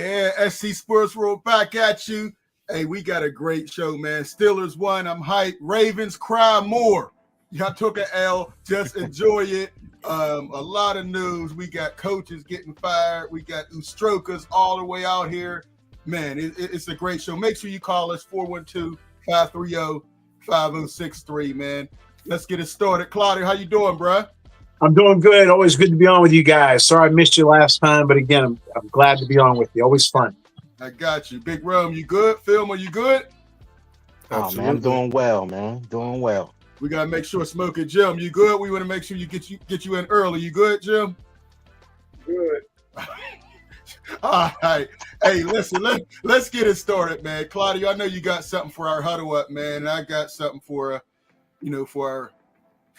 Yeah, SC Sports World back at you. Hey, we got a great show, man. Steelers won. I'm hyped. Ravens cry more. Y'all took an L. Just enjoy it. A lot of news. We got coaches getting fired. We got Ustrokas all the way out here. Man, it's a great show. Make sure you call us 412-530-5063, man. Let's get it started. Claudia, how you doing, bro? I'm doing good. Always good to be on with you guys. Sorry I missed you last time, but again, I'm glad to be on with you. Always fun. I got you. Big Rum, you good? Film, are you good? Oh, man, I'm doing well, man. Doing well. We got to make sure Smoking Jim, you good? We want to make sure you get you in early. You good, Jim? Good. All right. Hey, listen, let's get it started, man. Claudia, I know you got something for our huddle up, man. And I got something for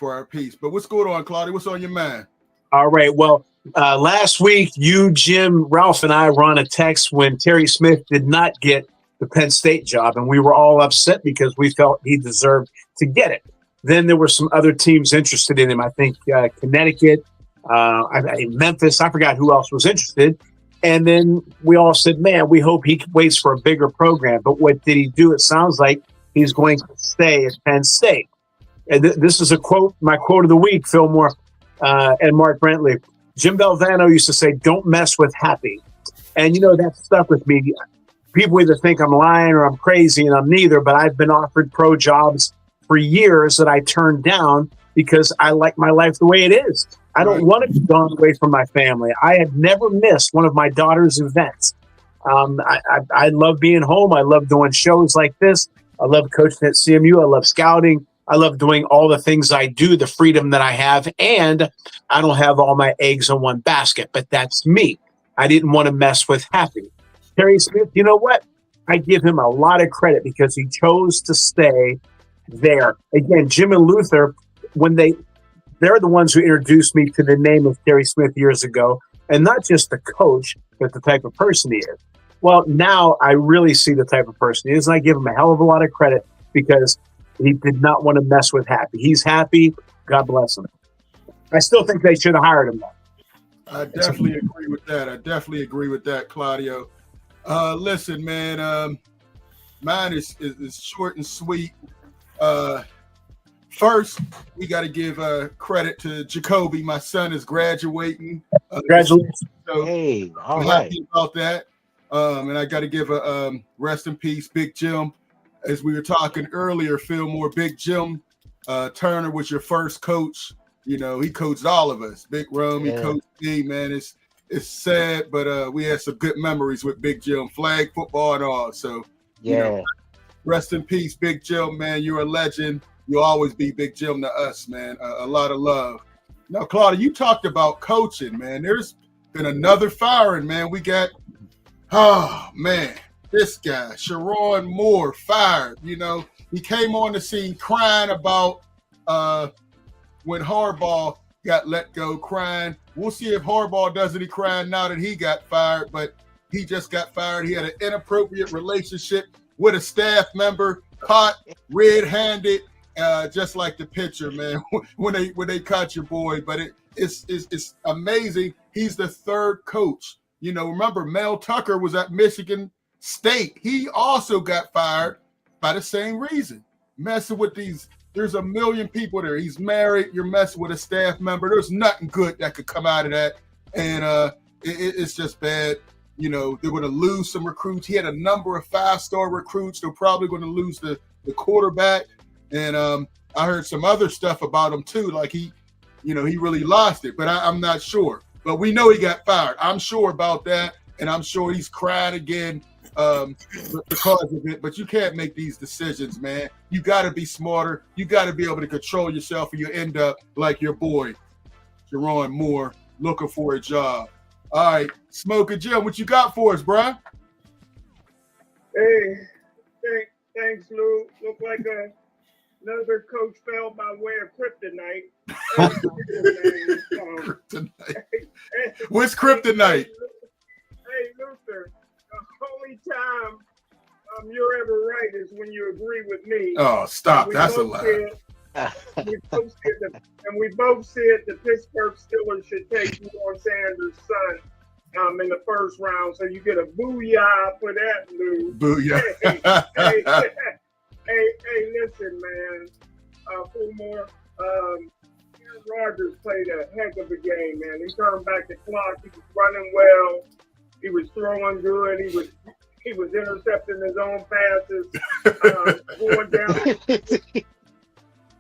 our piece. But what's going on, Claudia? What's on your mind? All right. Well, last week, you, Jim, Ralph, and I were on a text when Terry Smith did not get the Penn State job, and we were all upset because we felt he deserved to get it. Then there were some other teams interested in him. I think Connecticut, Memphis. I forgot who else was interested. And then we all said, man, we hope he waits for a bigger program. But what did he do? It sounds like he's going to stay at Penn State. And this is a quote, my quote of the week, Fillmore and Mark Brentley. Jim Valvano used to say, don't mess with happy. And, that stuck with me. People either think I'm lying or I'm crazy, and I'm neither, but I've been offered pro jobs for years that I turned down because I like my life the way it is. I don't want to be gone away from my family. I have never missed one of my daughter's events. I love being home. I love doing shows like this. I love coaching at CMU. I love scouting. I love doing all the things I do, the freedom that I have, and I don't have all my eggs in one basket, but that's me. I didn't want to mess with happy. Terry Smith, you know what? I give him a lot of credit because he chose to stay there. Again, Jim and Luther, they're the ones who introduced me to the name of Terry Smith years ago, and not just the coach, but the type of person he is. Well, now I really see the type of person he is, and I give him a hell of a lot of credit because he did not want to mess with happy. He's happy. God bless him. I still think they should have hired him, though. I definitely agree with that. Claudio. Listen, man, mine is short and sweet. First, we got to give credit to Jacoby. My son is graduating. Congratulations. So Hey, all I'm right. happy about that. And I got to give a rest in peace, Big Jim. As we were talking earlier, Fillmore, Big Jim Turner was your first coach. He coached all of us. Big Rum, Yeah. He coached me, man. It's sad, but we had some good memories with Big Jim, flag football and all. So, rest in peace, Big Jim, man. You're a legend. You'll always be Big Jim to us, man. A lot of love. Now, Claudia, you talked about coaching, man. There's been another firing, man. We got, this guy, Sharon Moore, fired. He came on the scene crying about when Harbaugh got let go, crying. We'll see if Harbaugh does any crying now that he got fired, but he just got fired. He had an inappropriate relationship with a staff member, caught red-handed, just like the picture, man, when they caught your boy. But it's amazing. He's the third coach. Remember, Mel Tucker was at Michigan State. He also got fired by the same reason. Messing with these, there's a million people there. He's married. You're messing with a staff member. There's nothing good that could come out of that. And it's just bad. They're going to lose some recruits. He had a number of 5-star recruits. They're probably going to lose the quarterback. And I heard some other stuff about him too. Like he really lost it, but I'm not sure. But we know he got fired. I'm sure about that. And I'm sure he's crying again because of it. But you can't make these decisions, man. You got to be smarter. You got to be able to control yourself, or you end up like your boy, Sharon Moore, looking for a job. All right, Smoking Jim, what you got for us, bro? Hey, thanks, Lou. Look like another coach fell by way of kryptonite. Kryptonite. What's kryptonite? Hey, Luther, the only time you're ever right is when you agree with me. Oh, stop. That's a lie. We both said the Pittsburgh Steelers should take Deion Sanders' son in the first round. So you get a booyah for that, Lou. Booyah. Hey, listen, man. Fulmore, Aaron Rodgers played a heck of a game, man. He turned back the clock. He was running well. He was throwing good. He was intercepting his own passes,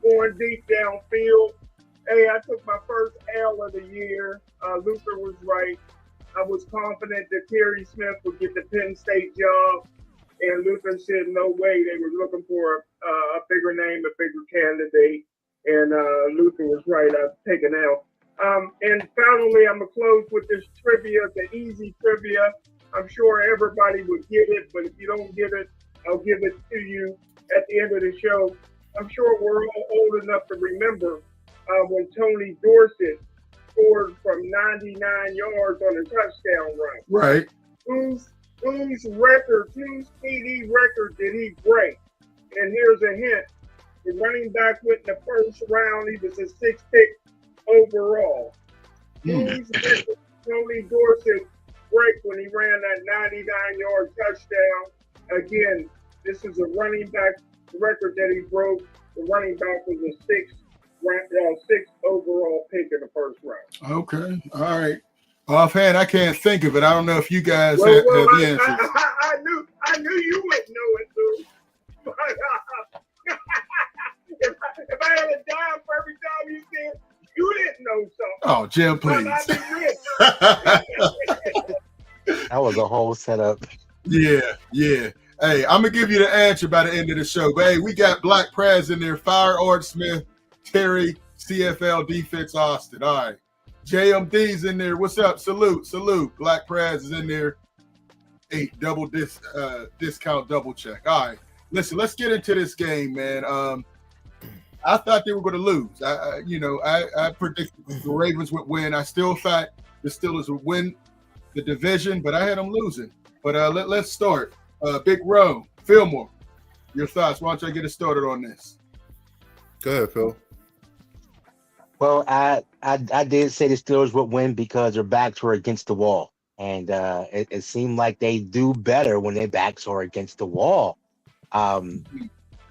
going deep downfield. Hey, I took my first L of the year. Luther was right. I was confident that Terry Smith would get the Penn State job, and Luther said no way. They were looking for a bigger name, a bigger candidate, and Luther was right. I've taken L. And finally, I'm going to close with this trivia, the easy trivia. I'm sure everybody would get it, but if you don't get it, I'll give it to you at the end of the show. I'm sure we're all old enough to remember when Tony Dorsett scored from 99 yards on a touchdown run. Right. Whose TD record did he break? And here's a hint. The running back went in the first round. He was a 6th pick overall. Whose record Tony Dorsett break when he ran that 99-yard touchdown? Again, this is a running back record that he broke. The running back was a 6th overall pick in the first round. Okay. All right. Offhand, I can't think of it. I don't know if you guys have the answers. I knew you wouldn't know it, Lou. if I had a dime for every time you said you didn't know something. Oh, Jim, please. That was a whole setup. Yeah. Hey, I'm going to give you the answer by the end of the show. But, hey, we got Black Prez in there. Fire Art Smith, Terry, CFL Defense Austin. All right. JMD's in there. What's up? Salute. Black Prez is in there. 8 double discount double check. All right. Listen, let's get into this game, man. I thought they were going to lose. I predicted the Ravens would win. I still thought the Steelers would win the division, but I had them losing. But let's start. Big Row, Fillmore, your thoughts. Why don't you get us started on this? Go ahead, Phil. Well, I did say the Steelers would win because their backs were against the wall, and it seemed like they do better when their backs are against the wall.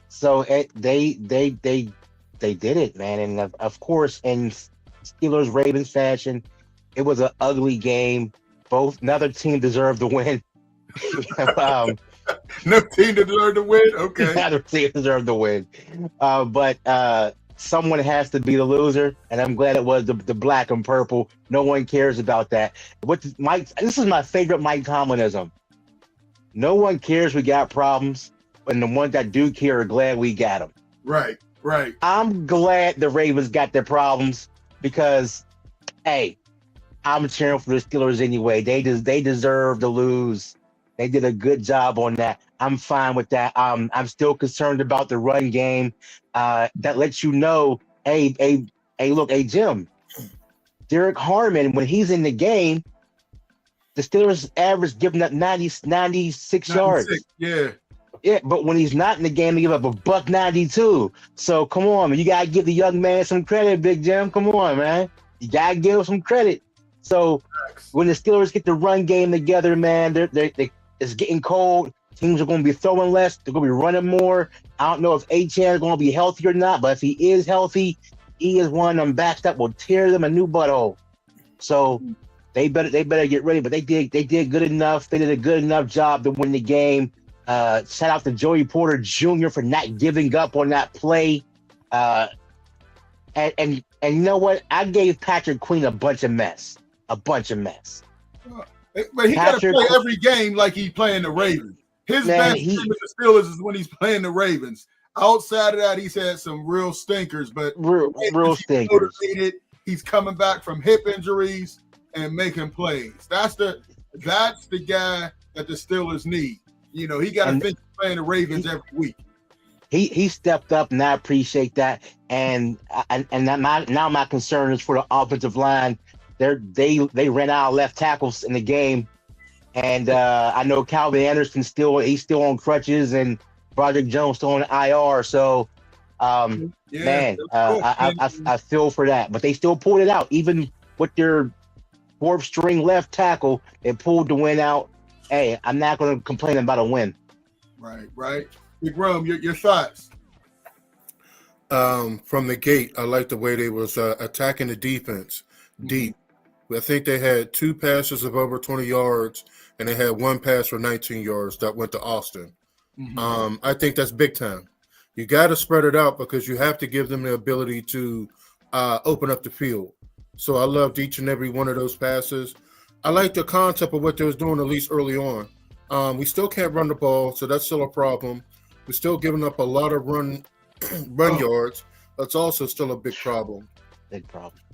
So they did it, man, and of course, in Steelers Ravens fashion, it was an ugly game. Neither team deserved to win. No team deserved to win. Okay, neither team deserved to win. But someone has to be the loser, and I'm glad it was the black and purple. No one cares about that. This is my favorite Mike Tomlinism. No one cares we got problems, and the ones that do care are glad we got them. Right. I'm glad the Ravens got their problems because, hey, I'm cheering for the Steelers anyway. They deserve to lose. They did a good job on that. I'm fine with that. I'm still concerned about the run game. That lets you know, hey, look, Jim, Derek Harmon, when he's in the game, the Steelers average giving up 96 yards. Yeah, but when he's not in the game, they give up $192. So come on, man. You gotta give the young man some credit, Big Jim. Come on, man. You gotta give him some credit. So when the Steelers get the run game together, man, it's getting cold. Teams are going to be throwing less. They're going to be running more. I don't know if Achane is going to be healthy or not, but if he is healthy, he is one of them backs that will tear them a new butthole. So they better get ready. But they did good enough. They did a good enough job to win the game. Shout out to Joey Porter Jr. for not giving up on that play. And you know what? I gave Patrick Queen a bunch of mess. But he got to play every game like he's playing the Ravens. His best game with the Steelers is when he's playing the Ravens. Outside of that, he's had some real stinkers, but real stinkers. He's coming back from hip injuries and making plays. That's the guy that the Steelers need. You know, he got to think he's playing the Ravens every week. He stepped up, and I appreciate that. And now my concern is for the offensive line. They ran out of left tackles in the game, and I know Calvin Anderson he's still on crutches, and Broderick Jones still on IR. So, I feel for that, but they still pulled it out, even with their fourth string left tackle and pulled the win out. Hey, I'm not going to complain about a win. Right. Big Rome, your thoughts? From the gate, I like the way they was attacking the defense deep. I think they had 2 passes of over 20 yards, and they had 1 pass for 19 yards that went to Austin. I think that's big time. You got to spread it out because you have to give them the ability to open up the field. So I loved each and every one of those passes. I like the concept of what they was doing, at least early on. We still can't run the ball, so that's still a problem. We're still giving up a lot of run yards. That's also still a big problem.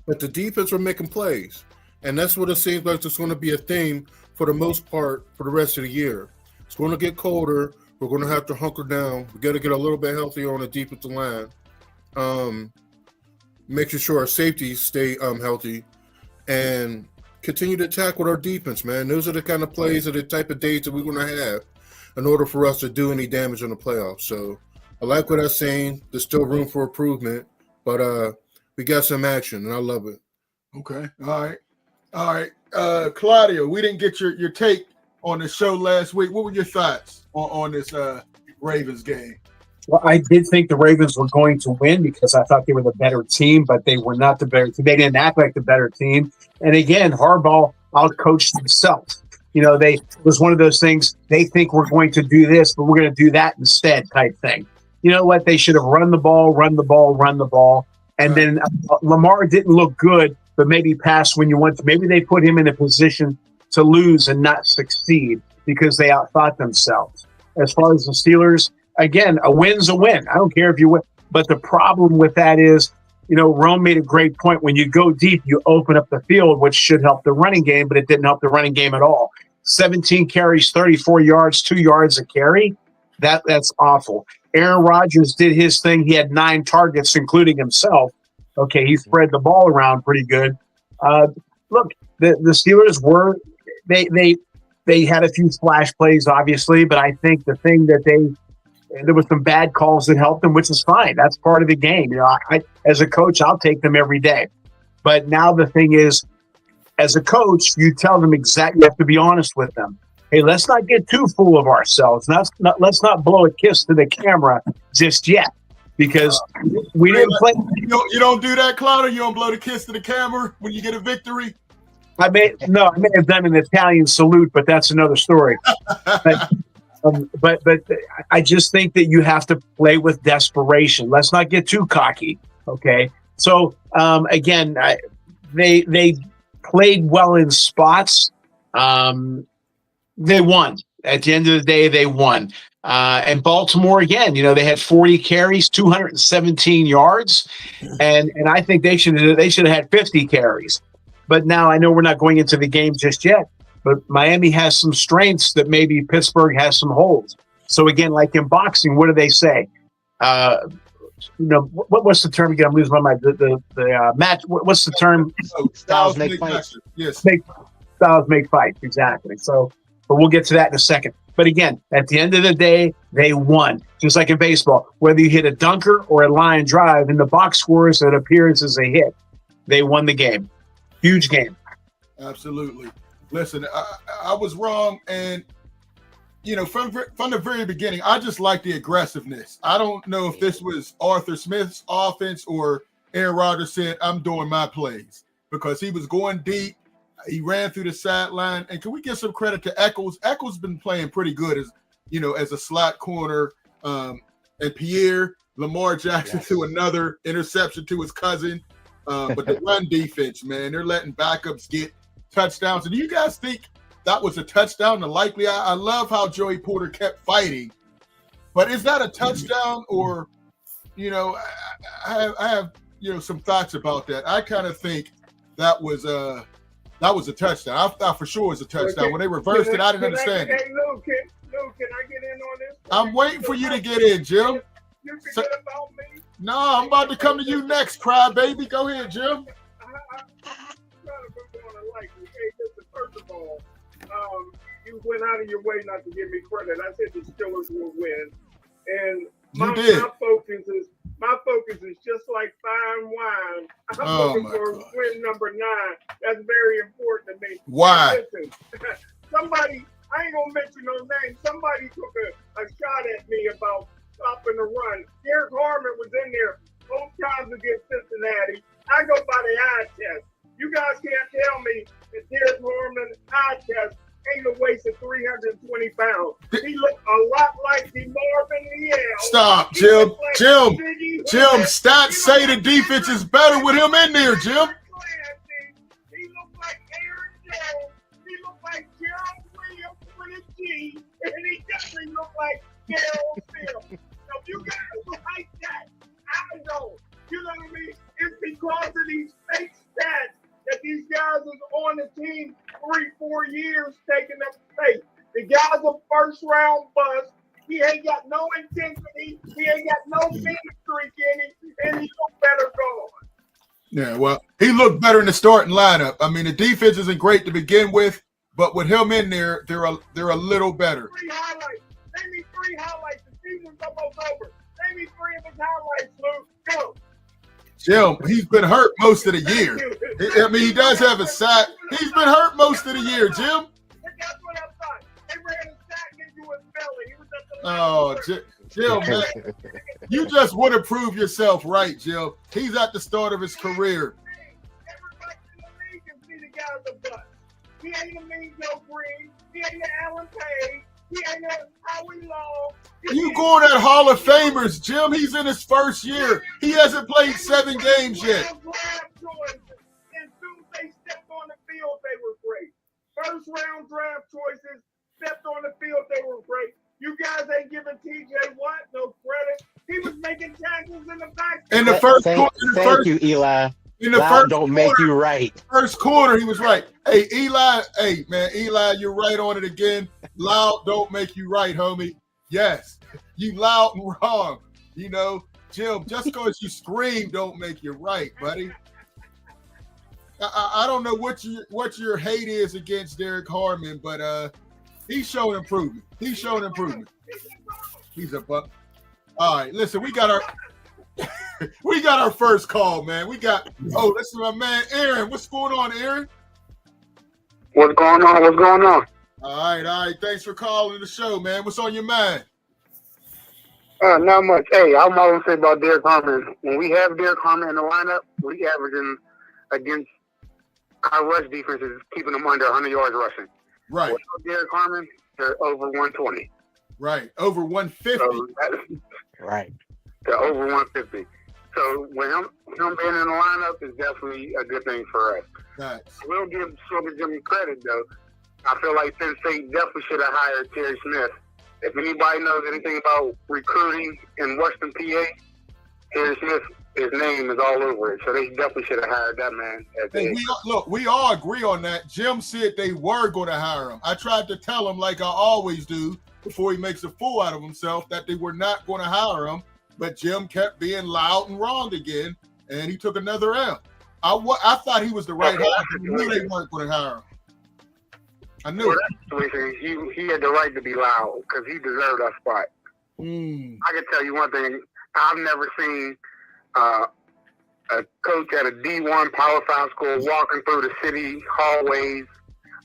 But the defense are making plays, and that's what it seems like it's going to be a theme for the most part for the rest of the year. It's going to get colder. We're going to have to hunker down. We got to get a little bit healthier on the defensive line, making sure our safeties stay healthy, and continue to attack with our defense, man. Those are the kind of plays or the type of days that we're going to have in order for us to do any damage in the playoffs. So I like what I'm saying. There's still room for improvement, but we got some action, and I love it. Okay. All right. Claudia, we didn't get your take on the show last week. What were your thoughts on this Ravens game? Well, I did think the Ravens were going to win because I thought they were the better team, but they were not the better team. They didn't act like the better team. And again, Harbaugh outcoached himself. It was one of those things, they think we're going to do this, but we're going to do that instead type thing. You know what? They should have run the ball. And then Lamar didn't look good, but maybe pass when you want to. Maybe they put him in a position to lose and not succeed because they outthought themselves. As far as the Steelers, again, a win's a win. I don't care if you win. But the problem with that is, Rome made a great point. When you go deep, you open up the field, which should help the running game, but it didn't help the running game at all. 17 carries, 34 yards, 2 yards a carry. That's awful. Aaron Rodgers did his thing. He had 9 targets, including himself. Okay, he spread the ball around pretty good. Look, the Steelers were they had a few splash plays, obviously, but I think the thing that there was some bad calls that helped them, which is fine. That's part of the game. I as a coach, I'll take them every day. But now the thing is, as a coach, you tell them exactly. You have to be honest with them. Hey, let's not get too full of ourselves. Let's not blow a kiss to the camera just yet, because we didn't play. You don't do that, Claudia. You don't blow the kiss to the camera when you get a victory. I may have done an Italian salute, but that's another story. But I just think that you have to play with desperation. Let's not get too cocky. Okay. So again, they played well in spots. They won. At the end of the day, they won. And Baltimore, again, they had 40 carries, 217 yards, and I think they should have had 50 carries. But now I know we're not going into the game just yet, but Miami has some strengths that maybe Pittsburgh has some holes. So again, like in boxing, what do they say? What's the term again? I'm losing my mind. The match. What's the term? Styles make fights. Yes. Styles make fights. Exactly. So, but we'll get to that in a second. But again, at the end of the day, they won. Just like in baseball, whether you hit a dunker or a line drive, in the box scores, it appears as a hit. They won the game. Huge game. Absolutely. Listen, I was wrong, and from the very beginning, I just like the aggressiveness. I don't know if this was Arthur Smith's offense or Aaron Rodgers said, "I'm doing my plays," because he was going deep. He ran through the sideline, and can we give some credit to Echols? Echols been playing pretty good as a slot corner, and Pierre Lamar Jackson to another interception to his cousin. But the run defense, man, they're letting backups get touchdowns. And do you guys think that was a touchdown? And likely, I love how Joey Porter kept fighting. But is that a touchdown, or I have some thoughts about that. I kind of think that was a touchdown. I thought for sure it was a touchdown. When they reversed it, I didn't understand it. Hey, Lou, can I get in on this? I'm waiting for you to get in, Jim. You forget about me? No, I'm about to come to you next, cry baby. Go ahead, Jim. I'm trying to put on a like. Hey, listen, first of all, you went out of your way not to give me credit. I said the Steelers will win. And You did. My focus is just like fine wine. I'm Oh, looking my for gosh. win number 9. That's very important to me. Why? Listen, somebody, I ain't gonna mention no names. Somebody took a shot at me about stopping the run. Derek Harmon was in there both times against Cincinnati. I go by the eye test. You guys can't tell me that Derek Harmon eye test ain't a waste of 320 pounds. He looked a lot like DeMarvin Leal. Stop, He Jim. looked like Jim. Ziggy Jim, Hood. stats He say looked the like defense is Edward better with him in Clancy. there, Jim. He looked like Aaron Jones. He looked like Gerald Williams with a G. And he definitely looked like Darryl Field. Now, if you guys like that, I don't. You know what I mean? It's because of these fake stats that these guys is on the team 3-4 years taking up space. The guy's a first round bust. He ain't got no intensity. He ain't got no mean streak in him, and he look better gone. Yeah, well, he looked better in the starting lineup. I mean, the defense isn't great to begin with, but with him in there, they're a little better. 3 highlights. Name me 3 highlights. The season's almost over. Name me 3 of his highlights, Luke. Go. Jim, he's been hurt most of the year. I mean, he does have a sack. He's been hurt most of the year, Jim. That's what I thought. They ran a sack into his belly. He was at the Oh, Jim, man, you just want to prove yourself right, Jim. He's at the start of his career. Everybody in the league can see the guy's a bust. He ain't a mean Joe Green. He ain't an Alan Page. He ain't a Howie Long. You going at Hall of Famers, Jim. He's in his first year. He hasn't played 7 games yet. Draft choices. As soon as they stepped on the field, they were great. First round draft choices, stepped on the field, they were great. You guys ain't giving TJ Watt no credit. He was making tackles in the back. In the first quarter, Thank you, Eli. in the Loud first don't quarter, make you right. first quarter, he was right. Hey, Eli, Eli, you're right on it again. Loud don't make you right, homie. Yes, you loud and wrong. You know, Jim, just because you scream don't make you right, buddy. I don't know what your hate is against Derek Harmon, but he's showing improvement. He's a buck. All right, listen, we got our first call, man. This is my man Aaron. What's going on, Aaron? What's going on? All right. Thanks for calling the show, man. What's on your mind? Not much. Hey, I'm always say about Derek Harmon. When we have Derek Harmon in the lineup, we averaging against our rush defense is keeping them under 100 yards rushing. Right. Without Derek Harmon, they're over 120. Right. Over 150. Right. They're over 150. So when him being in the lineup is definitely a good thing for us. Nice. We'll give Jim credit though. I feel like Penn State definitely should have hired Terry Smith. If anybody knows anything about recruiting in Western PA, Terry Smith, his name is all over it. So they definitely should have hired that man. Hey, we all agree on that. Jim said they were going to hire him. I tried to tell him, like I always do, before he makes a fool out of himself, that they were not going to hire him. But Jim kept being loud and wrong again, and he took another L. I thought he was the right hire. I knew they weren't going to hire him. I knew it. He had the right to be loud because he deserved that spot. I can tell you one thing. I've never seen a coach at a D1 Power 5 school walking through the city hallways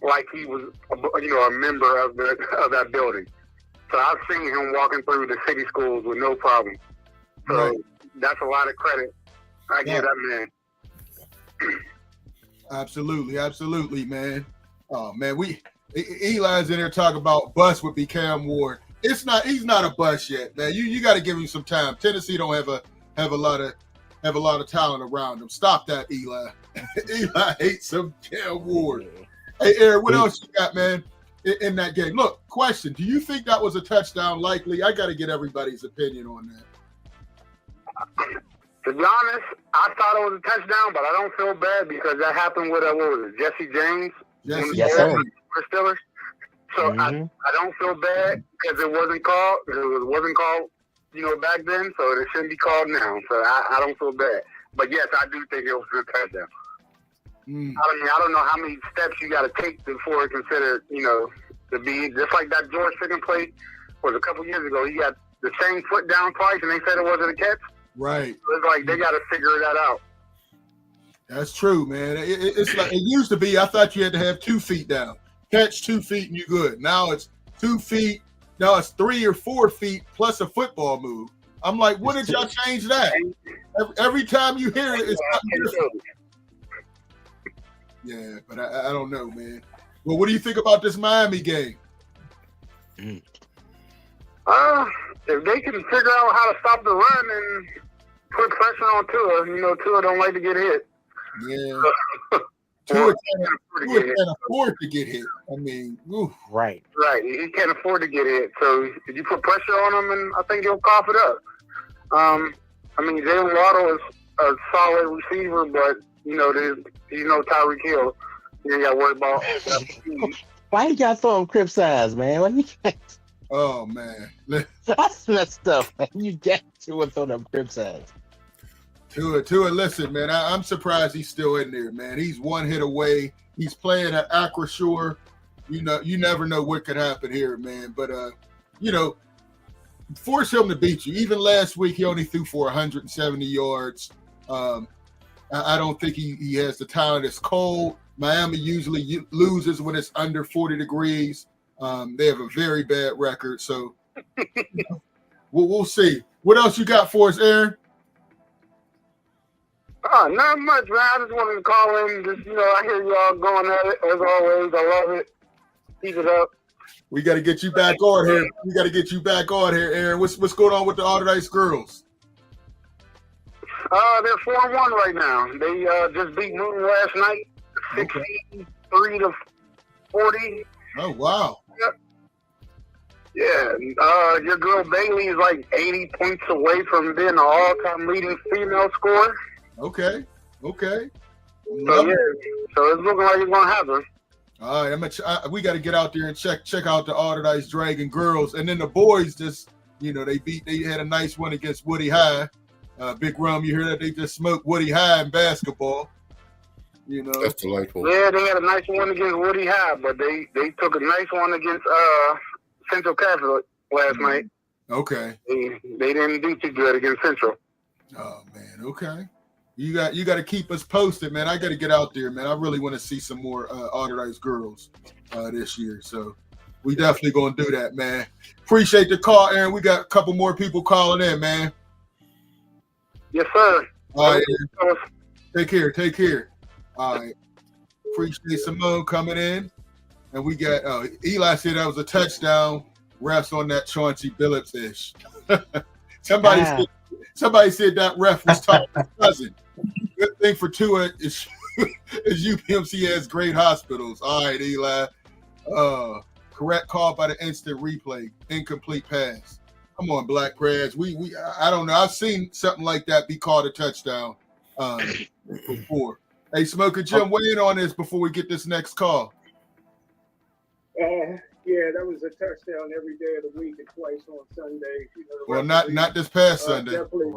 like he was, a member of that building. So I've seen him walking through the city schools with no problem. So that's a lot of credit I give that man. Absolutely, man. Oh man, Eli's in there talking about bust would be Cam Ward. He's not a bust yet, man. You got to give him some time. Tennessee don't have a lot of talent around him. Stop that, Eli. Eli hates some Cam Ward. Hey, Aaron, what else you got, man, in that game? Look, question: do you think that was a touchdown? Likely. I got to get everybody's opinion on that. To be honest, I thought it was a touchdown, but I don't feel bad because that happened with Jesse James. Yes, sir. For Steelers. So I don't feel bad because it wasn't called. It wasn't called, back then. So it shouldn't be called now. So I don't feel bad. But yes, I do think it was a touchdown. I mean, I don't know how many steps you got to take before it's considered, to be just like that George Pickens play was a couple years ago. He got the same foot down twice, and they said it wasn't a catch. Right. It's like they got to figure that out. That's true, man. It's like it used to be. I thought you had to have 2 feet down, catch 2 feet, and you good. Now it's 2 feet. Now it's 3 or 4 feet plus a football move. I'm like, when did y'all change that? Every time you hear it, it's something different. Yeah, but I don't know, man. Well, what do you think about this Miami game? If they can figure out how to stop the run and put pressure on Tua, Tua don't like to get hit. Yeah. Tua can't afford to get hit. I mean, oof. Right. Right. He can't afford to get hit. So if you put pressure on him, and I think he'll cough it up. Jalen Waddle is a solid receiver, but he's no Tyreek Hill. You got to worry about. Why you got to throw him crib size, man? What you got? Oh man, That's messed up. Man. You got to throw them crib size. Tua, listen, man. I'm surprised he's still in there, man. He's 1 hit away. He's playing at Acrisure. You never know what could happen here, man. But force him to beat you. Even last week, he only threw for 170 yards. I don't think he has the talent. It's cold. Miami usually loses when it's under 40 degrees. They have a very bad record, so we'll see. What else you got for us, Aaron? Not much, man. I just wanted to call in. I hear y'all going at it as always. I love it. Keep it up. We got to get you back on here. Aaron. What's going on with the Alderdice girls? They're 4-1 right now. They just beat Newton last night, 63-40. Oh wow. Yep. Yeah. Your girl Bailey is like 80 points away from being the all-time leading female scorer. Okay. So it's looking like it's gonna happen. All right, we got to get out there and check out the Alderdice Dragon girls, and then the boys just they had a nice one against Woody High. Big Rum, you hear that? They just smoked Woody High in basketball. That's delightful. Yeah, they had a nice one against Woody High, but they took a nice one against Central Catholic last night. Okay. They didn't do too good against Central. Oh man, okay. You got to keep us posted, man. I got to get out there, man. I really want to see some more Alderdice girls this year. So we definitely gonna do that, man. Appreciate the call, Aaron. We got a couple more people calling in, man. Yes, sir. All right, take care. All right. Appreciate Simone coming in. And we got Eli said that was a touchdown. Refs on that Chauncey Billups ish. Somebody said that ref was talking to his cousin. Good thing for Tua is UPMC has great hospitals. All right, Eli. Correct call by the instant replay. Incomplete pass. Come on, Black Preds. I don't know. I've seen something like that be called a touchdown before. Hey, Smoker Jim, weigh in on this before we get this next call. Yeah, that was a touchdown every day of the week and twice on Sunday. Well, not this past Sunday. Definitely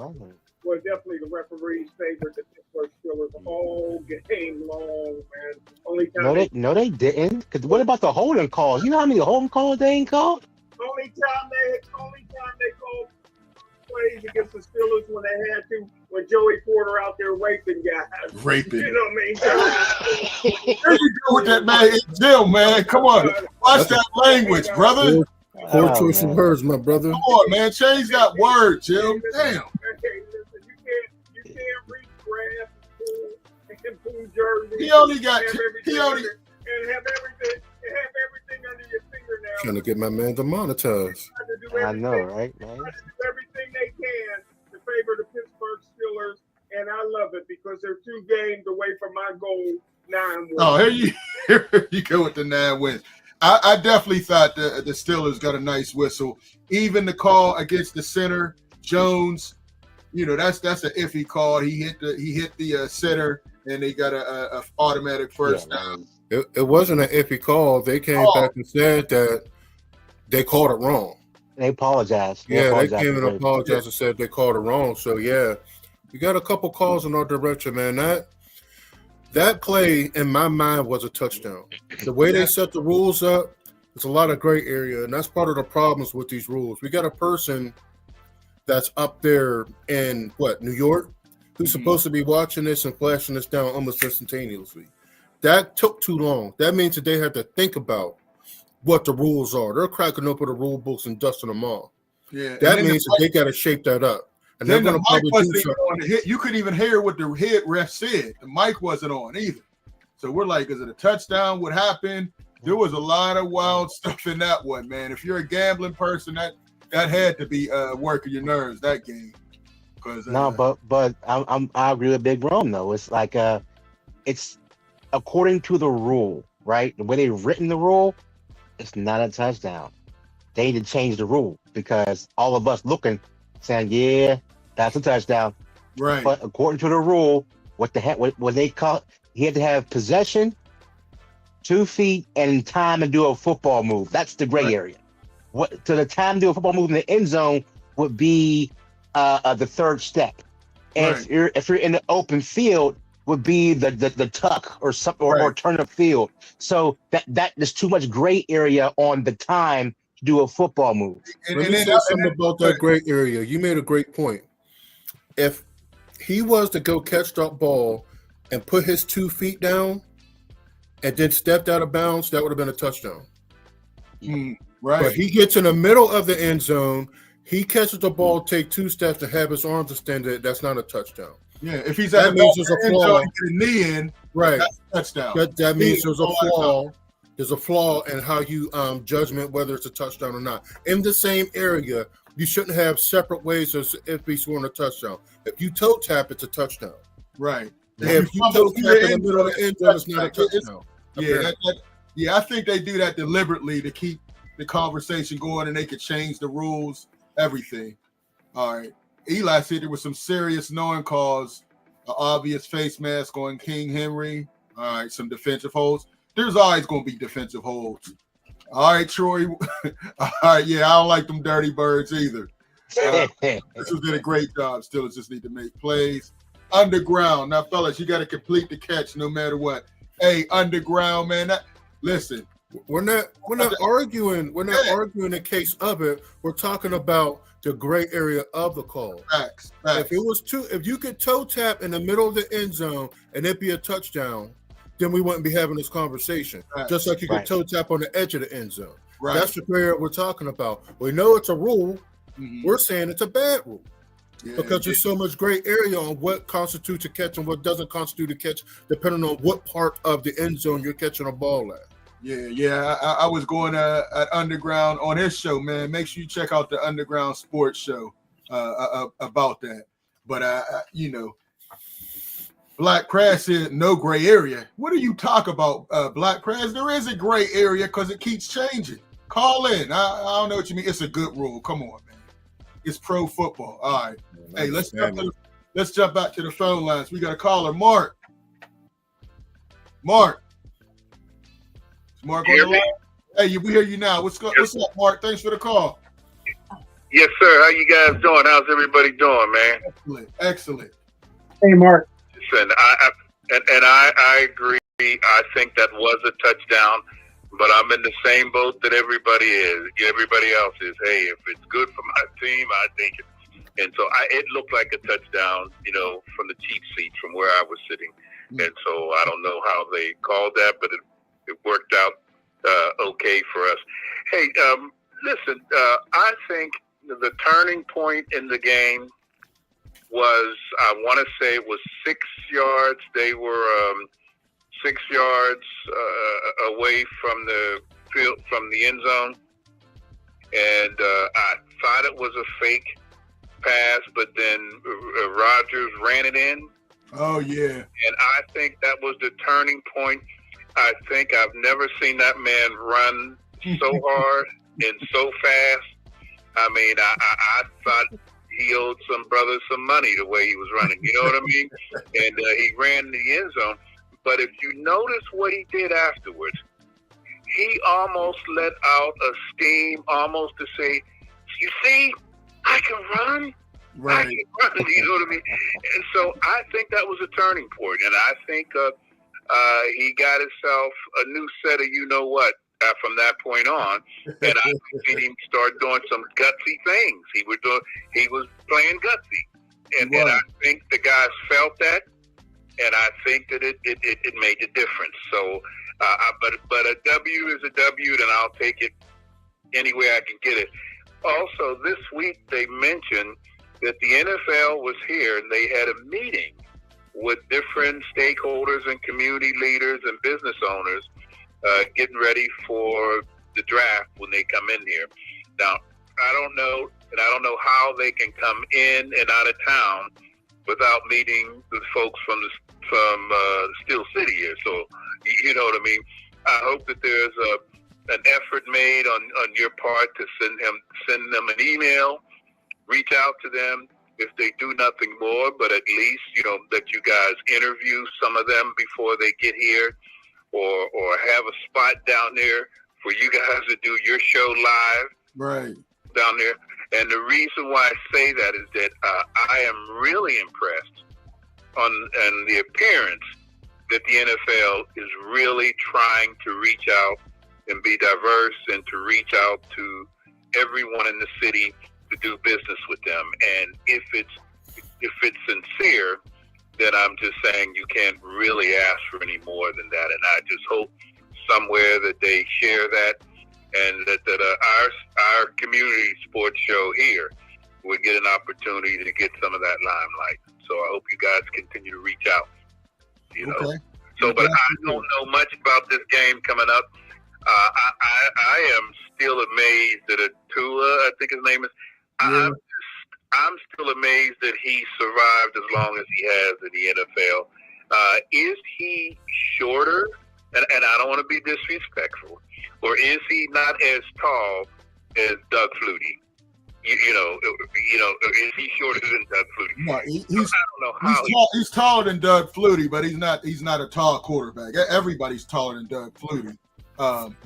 the referees favored the Pittsburgh Steelers all game long, man. Only time they didn't. Because what about the holding calls? You know how many holding calls they ain't called? Only time they called plays against the Steelers when they had to, when Joey Porter out there raping guys. Raping. You know what I mean? There you go with that man in jail, man. Come on. Watch that language, brother. Poor choice of words, my brother. Come on, man. Change that word, Jim. Damn. Okay, listen, you can't reach grass and pull jerseys. He only got and have everything under your fingernails. Trying to get my man demonetized. I know, right? Try to do everything they can to favor the Pittsburgh Steelers, and I love it because they're 2 games away from my goal, 9 wins. Oh, here you go with the 9 wins. I definitely thought the Steelers got a nice whistle. Even the call against the center, Jones, that's an iffy call. He hit the center, and they got a automatic first down. It wasn't an iffy call. They came back and said that they called it wrong. They apologized. They came and apologized and said they called it wrong. So, yeah, we got a couple calls in our direction, man. That play, in my mind, was a touchdown. The way they set the rules up, it's a lot of gray area, and that's part of the problems with these rules. We got a person that's up there in New York, who's supposed to be watching this and flashing this down almost instantaneously. That took too long. That means that they have to think about what the rules are. They're cracking open the rule books and dusting them off. Yeah, that means that they got to shape that up. And then they're the going to mic probably wasn't do even on the hit. You couldn't even hear what the head ref said. The mic wasn't on either. So we're like, is it a touchdown? What happened? There was a lot of wild stuff in that one, man. If you're a gambling person, that had to be working your nerves that game. No, but I agree with Big Rome though. It's like it's according to the rule, right? The way they've written the rule, it's not a touchdown. They need to change the rule because all of us looking, saying, yeah, that's a touchdown. Right. But according to the rule, what they call, he had to have possession, 2 feet, and time to do a football move. That's the gray area. To the time to do a football move in the end zone would be the third step. And if you're in the open field, would be the tuck or something or turn of field. So that there's too much gray area on the time to do a football move. Let me say something about that gray area. You made a great point. If he was to go catch that ball and put his 2 feet down and then stepped out of bounds, that would have been a touchdown. Right. But he gets in the middle of the end zone. He catches the ball, take 2 steps to have his arms extended. That's not a touchdown. Yeah, if he's at the end zone, get a knee in, right? That's a touchdown. That means there's a flaw. There's a flaw in how you judgment whether it's a touchdown or not. In the same area, you shouldn't have separate ways as if he's scoring a touchdown. If you toe tap, it's a touchdown. Right. If you toe tap in the middle of the end zone, it's not a touchdown. Yeah, I think they do that deliberately to keep the conversation going, and they could change the rules, everything. All right. Eli said there was some serious knowing calls, an obvious face mask on King Henry. All right, some defensive holds. There's always going to be defensive holds. All right, Troy. All right, yeah, I don't like them dirty birds either. This did a great job. Steelers just need to make plays. Underground. Now, fellas, you got to complete the catch no matter what. Hey, underground, man. Listen. We're not arguing. We're not arguing the case of it. We're talking about the gray area of the call. Facts. If you could toe tap in the middle of the end zone and it be a touchdown, then we wouldn't be having this conversation. Just like you could toe tap on the edge of the end zone. Right. That's the gray area we're talking about. We know it's a rule. We're saying it's a bad rule. Because there's so much gray area on what constitutes a catch and what doesn't constitute a catch, depending on what part of the end zone you're catching a ball at. Yeah. I was going at Underground on his show, man. Make sure you check out the Underground Sports Show about that. But Black Crash said no gray area. What do you talk about, Black Crash? There is a gray area because it keeps changing. Call in. I don't know what you mean. It's a good rule. Come on, man. It's pro football. All right. Hey, let's jump back to the phone lines. We got a caller, Mark. Mark on the line? Hey, we hear you now. What's up, Mark? Thanks for the call. Yes, sir. How you guys doing? How's everybody doing, man? Excellent. Hey, Mark. Listen, I agree. I think that was a touchdown, but I'm in the same boat that everybody else is. Hey, if it's good for my team, I think it. And so it looked like a touchdown, from the cheap seat from where I was sitting. And so I don't know how they called that, but it worked out okay for us. Hey, listen, I think the turning point in the game was, I want to say it was 6 yards. They were 6 yards away from the field, from the end zone. And I thought it was a fake pass, but then Rodgers ran it in. Oh, yeah. And I think that was the turning point. I think I've never seen that man run so hard and so fast. I mean, I thought he owed some brothers some money the way he was running. You know what I mean? And he ran the end zone. But if you notice what he did afterwards, he almost let out a steam, almost to say, you see, I can run. Right. I can run, you know what I mean? And so I think that was a turning point. And I think he got himself a new set of, you know what, from that point on, and I seen him start doing some gutsy things. He was playing gutsy, and I think the guys felt that, and I think that it made a difference. So, but a W is a W, and I'll take it any way I can get it. Also, this week they mentioned that the NFL was here and they had a meeting with different stakeholders and community leaders and business owners getting ready for the draft when they come in here. Now, I don't know, and I don't know how they can come in and out of town without meeting the folks from Steel City here. So, you know what I mean? I hope that there's an effort made on your part to send them an email, reach out to them if they do nothing more, but at least, that you guys interview some of them before they get here, or have a spot down there for you guys to do your show live down there. And the reason why I say that is that I am really impressed on the appearance that the NFL is really trying to reach out and be diverse and to reach out to everyone in the city to do business with them. And if it's sincere, then I'm just saying you can't really ask for any more than that. And I just hope somewhere that they share that, and that our community sports show here would get an opportunity to get some of that limelight. So I hope you guys continue to reach out. Okay. So, but I don't know much about this game coming up. I am still amazed that Tua, I think his name is. Yeah. I'm still amazed that he survived as long as he has in the NFL. Is he shorter? And I don't want to be disrespectful, or is he not as tall as Doug Flutie? Is he shorter than Doug Flutie? No, I don't know how he's taller than Doug Flutie, but he's not a tall quarterback. Everybody's taller than Doug Flutie.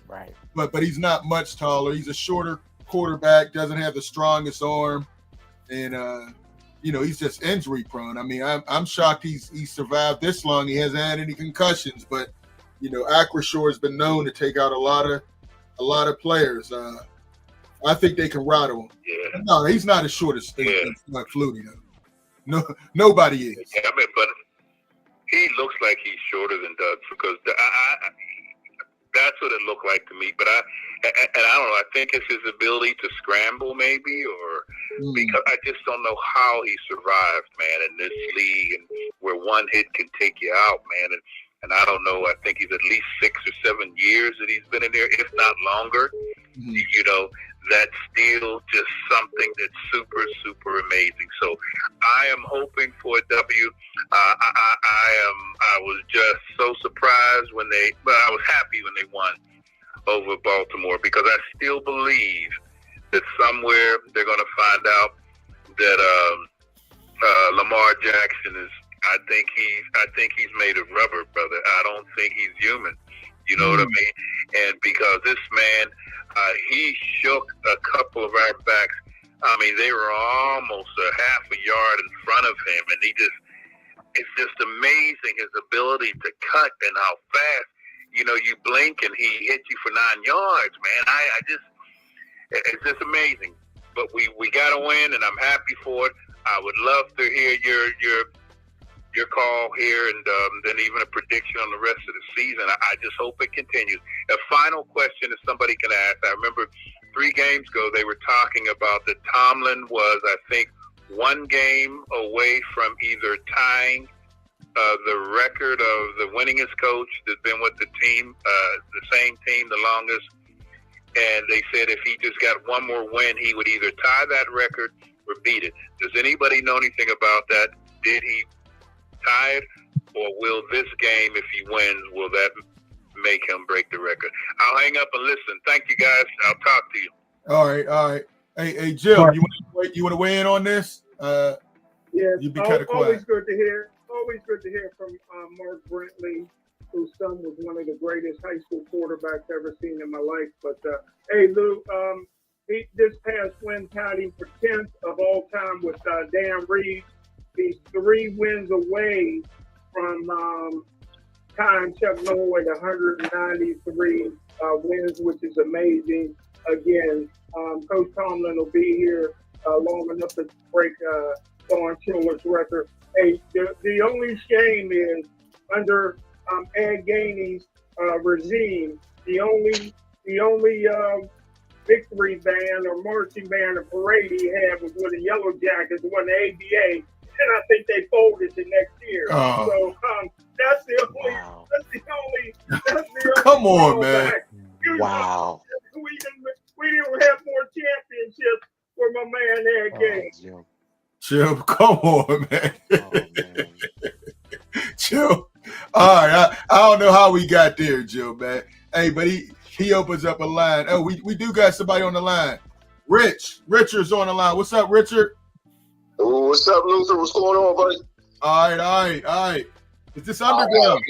Right. But he's not much taller. He's a shorter quarterback, doesn't have the strongest arm, and he's just injury prone. I mean, I'm shocked he survived this long. He hasn't had any concussions, but Acrisure has been known to take out a lot of players. I think they can rattle him. Yeah. No, he's not as short as Doug Flutie, though. No, nobody is. Yeah, but he looks like he's shorter than Doug, because that's what it looked like to me. But I don't know. I think it's his ability to scramble, maybe, or because I just don't know how he survived, man, in this league, and where one hit can take you out, man. And I don't know. I think he's at least 6 or 7 years that he's been in there, if not longer. That's still just something that's super, super amazing. So I am hoping for a W. I was just so surprised I was happy when they won over Baltimore, because I still believe that somewhere they're going to find out that Lamar Jackson is. I think he's made of rubber, brother. I don't think he's human. You know what I mean? And because this man, he shook a couple of our backs. I mean, they were almost a half a yard in front of him, and it's just amazing his ability to cut and how fast. You blink and he hits you for 9 yards, man. It's just amazing. But we got to win, and I'm happy for it. I would love to hear your call here, and then even a prediction on the rest of the season. I just hope it continues. A final question, if somebody can ask. I remember 3 games ago they were talking about that Tomlin was, I think, 1 game away from either tying the record of the winningest coach that's been with the team, the same team the longest. And they said if he just got 1 more win, he would either tie that record or beat it. Does anybody know anything about that? Did he tie it, or will this game, if he wins, will that make him break the record? I'll hang up and listen. Thank you, guys. I'll talk to you. All right. Hey, Jim, you want to weigh in on this? Yes. You'd be kind of quiet. Always good to hear from Mark Brentley, whose son was one of the greatest high school quarterbacks I've ever seen in my life. But hey, Lou, this past win tied him for 10th of all time with Dan Reeves. He's 3 wins away from tying Chuck Noll at 193 wins, which is amazing. Again, Coach Tomlin will be here long enough to break Don Shula's record. Hey, the only shame is under Ed Gainey's regime, the only victory band or marching band or parade he had was with the Yellow Jackets, won the ABA, and I think they folded the next year. So that's the only. Wow. That's the only. Come on, man. Wow. We didn't have more championships for my man Ed Gainey. Jim, come on, man. Oh, man. Jim. All right. I don't know how we got there, Jim, man. Hey, but he opens up a line. Oh, we do got somebody on the line. Richard's on the line. What's up, Richard? Oh, what's up, Luther? What's going on, buddy? All right. Is this Underground?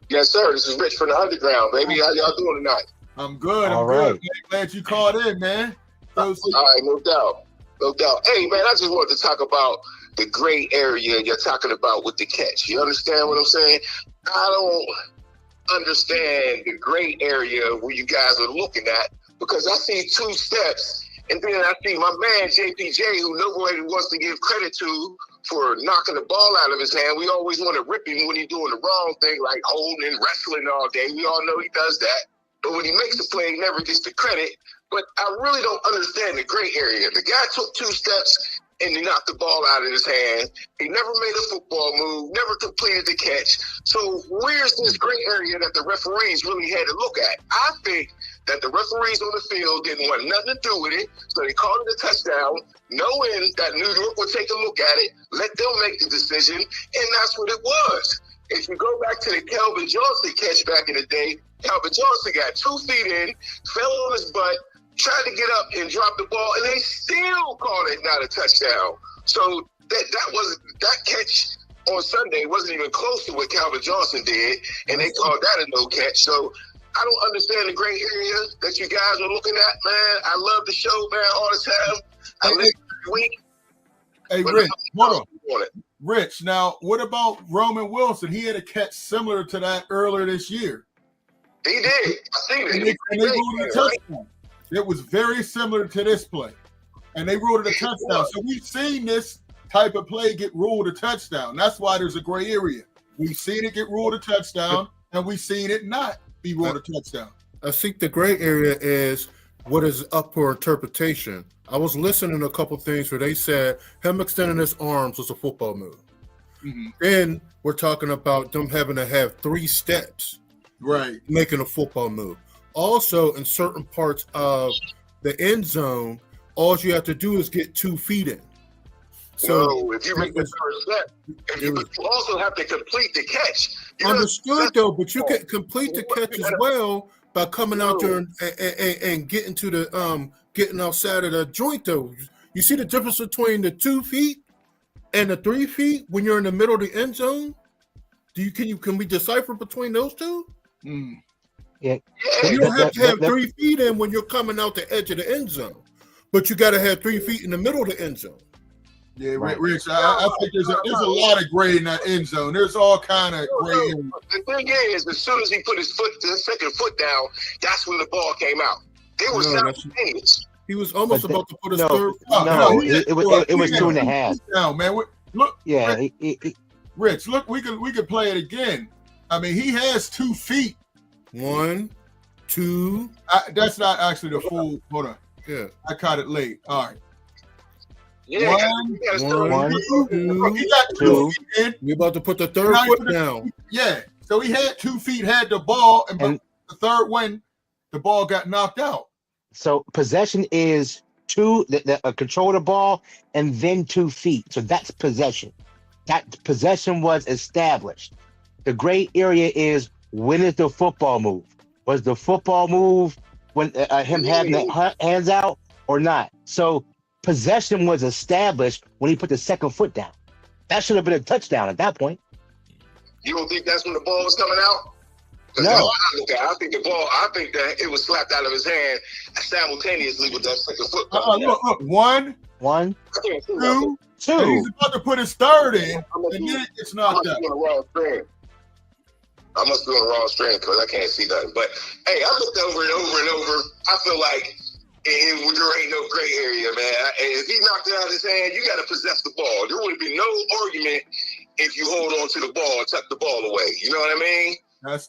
Yes, sir. This is Rich from the Underground, baby. How y'all doing tonight? I'm good. All I'm right. good. Glad you called in, man. All right, no doubt. Hey, man, I just wanted to talk about the gray area you're talking about with the catch. You understand what I'm saying? I don't understand the gray area where you guys are looking at, because I see 2 steps, and then I see my man JPJ, who nobody wants to give credit to for knocking the ball out of his hand. We always want to rip him when he's doing the wrong thing, like holding and wrestling all day. We all know he does that. But when he makes a play, he never gets the credit. But I really don't understand the gray area. The guy took 2 steps and he knocked the ball out of his hand. He never made a football move, never completed the catch. So where's this gray area that the referees really had to look at? I think that the referees on the field didn't want nothing to do with it, so they called it a touchdown, knowing that New York would take a look at it, let them make the decision, and that's what it was. If you go back to the Calvin Johnson catch back in the day, Calvin Johnson got 2 feet in, fell on his butt, tried to get up and drop the ball, and they still called it not a touchdown. So that catch on Sunday wasn't even close to what Calvin Johnson did, and they called that a no catch. So I don't understand the gray area that you guys are looking at, man. I love the show, man, all the time. I listen every week. Hey, Rich, hold on. Rich, now what about Roman Wilson? He had a catch similar to that earlier this year. He did. I seen it. And they ruled it a touchdown. It was very similar to this play, and they ruled it a touchdown. So we've seen this type of play get ruled a touchdown. That's why there's a gray area. We've seen it get ruled a touchdown, and we've seen it not be ruled a touchdown. I think the gray area is what is up for interpretation. I was listening to a couple things where they said him extending his arms was a football move. Mm-hmm. Then we're talking about them having to have 3 steps, right, making a football move. Also, in certain parts of the end zone, all you have to do is get 2 feet in. So if you make the first step, you also have to complete the catch. Understood, though, but you can complete the catch as well by coming out there and getting to the getting outside of the joint. Though you see the difference between the 2 feet and the 3 feet when you're in the middle of the end zone. Can we decipher between those two? Yeah. You don't have to have 3 feet in when you're coming out the edge of the end zone, but you got to have 3 feet in the middle of the end zone. Yeah, right. Rich, I think there's a lot of gray in that end zone. There's all kind of gray. The thing is, as soon as he put his second foot down, that's when the ball came out. They were simultaneous. He was almost about to put his third. It was 2.5. Now, man, look. Yeah, Rich, look, we could play it again. I mean, he has 2 feet. 1, 2. That's not actually the full. Hold on. Yeah, I caught it late. All right. Yeah, one, he got 2 feet in. We're about to put the third foot down. Yeah, so he had 2 feet, had the ball, and the third one, the ball got knocked out. So possession is control the ball and then 2 feet. So that's possession. That possession was established. The gray area is, when is the football move? Was the football move when him having the hands out or not? So possession was established when he put the second foot down. That should have been a touchdown at that point. You don't think that's when the ball was coming out? No. I think that it was slapped out of his hand simultaneously with that second foot. Look, 1, 2. He's about to put his third in, and then it gets knocked out. I must be on the wrong stream because I can't see nothing. But hey, I looked over and over and over. I feel like there ain't no gray area, man. If he knocked it out of his hand, you got to possess the ball. There would be no argument if you hold on to the ball and tuck the ball away. You know what I mean?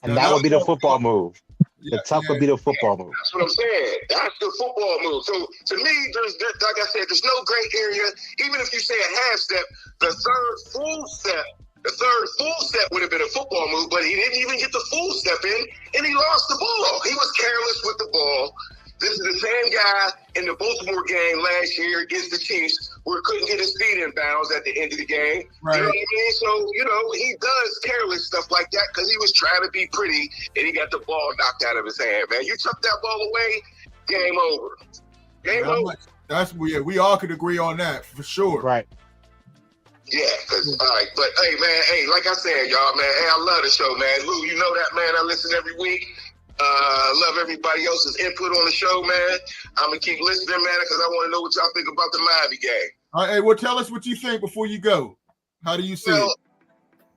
And that would be the football move. The tuck would be the football move. That's what I'm saying. That's the football move. So to me, there's like I said, there's no gray area. Even if you say a half step, the third full step would have been a football move, but he didn't even get the full step in, and he lost the ball. He was careless with the ball. This is the same guy in the Baltimore game last year against the Chiefs where he couldn't get his feet in bounds at the end of the game. Right. You know what I mean? So, he does careless stuff like that because he was trying to be pretty and he got the ball knocked out of his hand, man. You tuck that ball away, game over. Game over. We all could agree on that for sure. Right. Yeah, all right. But, hey, man, like I said, y'all, man, hey, I love the show, man. Lou, you know that, man. I listen every week. Love everybody else's input on the show, man. I'm going to keep listening, man, because I want to know what y'all think about the Miami game. All right, hey, well, tell us what you think before you go. How do you see it?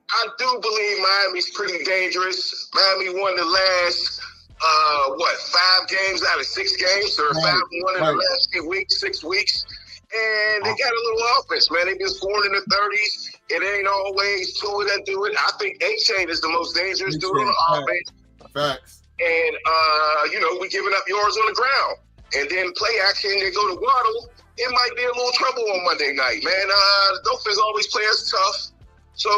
I do believe Miami's pretty dangerous. Miami won the last, 5 games out of 6 games, or 5-1 in the last 6 weeks. And they got a little offense, man. They've been scoring in the 30s. It ain't always Tua that do it. I think A-Chain is the most dangerous dude on the offense. Facts. And, we giving up yards on the ground. And then play action, they go to Waddle. It might be a little trouble on Monday night, man. The Dolphins always play us tough. So,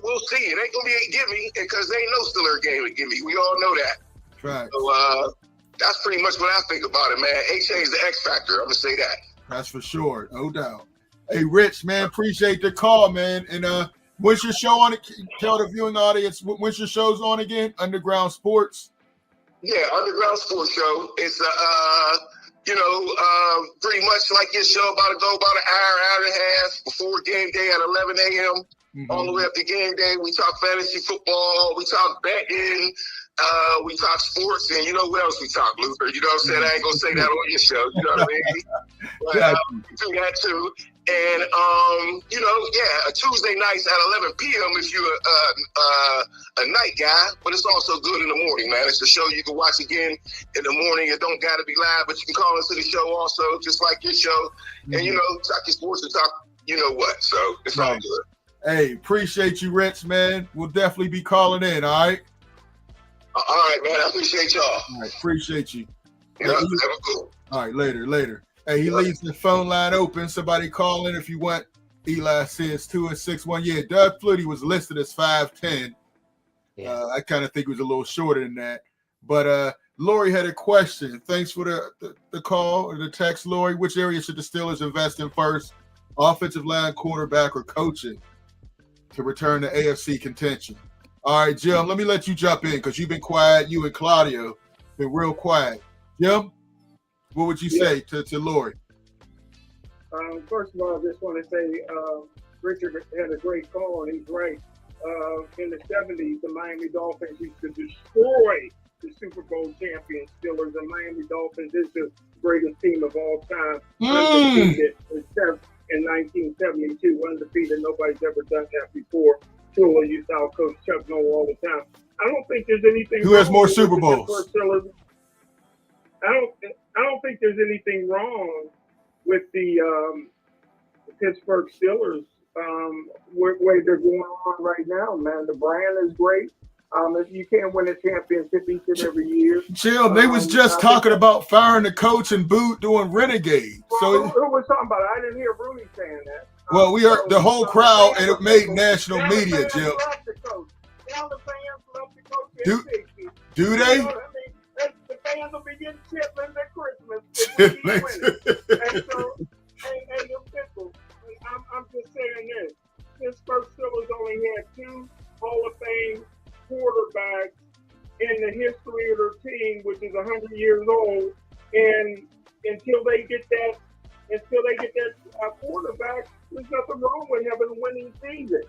we'll see. It ain't going to be a gimme because they ain't no Steeler game to gimme. We all know that. Right. So, that's pretty much what I think about it, man. A-Chain's the X factor. I'm going to say that. That's for sure. No doubt. Hey, Rich, man, appreciate the call, man. And when's your show on? Tell the viewing audience, when's your show's on again? Underground Sports? Yeah, Underground Sports Show. It's pretty much like your show, about an hour and a half before game day at 11 a.m. All the way up to game day. We talk fantasy football. We talk betting. We talk sports. And you know what else we talk, Luther? You know what I'm saying? I ain't going to say that on your show. You know what I mean? But we do that too. And, Tuesday nights at 11 p.m. if you're a night guy, but it's also good in the morning, man. It's a show you can watch again in the morning. It don't got to be live, but you can call into the show also, just like your show. And, talk your sports and talk what. So it's all good. Hey, appreciate you, Rich, man. We'll definitely be calling in, all right? All right, man. I appreciate y'all. All right, appreciate you. Yeah, have a good one. All right, later. Hey, he leaves the phone line open. Somebody call in if you want. Eli says 2-6-1. Yeah, Doug Flutie was listed as 5'10". Yeah. I kind of think he was a little shorter than that. But Lori had a question. Thanks for the call or the text, Lori. Which area should the Steelers invest in first? Offensive line, quarterback, or coaching to return to AFC contention? All right, Jim, let me let you jump in because you've been quiet. You and Claudio been real quiet. Jim, what would you say to Lori? First of all, I just want to say Richard had a great call, and he's right. In the 70s, the Miami Dolphins used to destroy the Super Bowl champion Steelers. The Miami Dolphins is the greatest team of all time. Undefeated, except in 1972, undefeated. Nobody's ever done that before. Tua used to out-coach Chuck Noll all the time. I don't think there's anything. Who has more Super Bowls? I don't think there's anything wrong with the Pittsburgh Steelers where they're going on right now, man. The brand is great. You can't win a championship each and every year. Jim, they was just talking about firing the coach and Boot doing Renegade. Well, who was talking about it? I didn't hear Rudy saying that. Well, we heard the whole crowd, and it made national media, Jim. Now the fans love the coach. Do they? The fans will be getting chitlins at Christmas. And so, hey, simple. I'm just saying this. Pittsburgh Steelers only had 2 Hall of Fame quarterbacks in the history of their team, which is 100 years old. And until they get that quarterback, there's nothing wrong with having a winning season.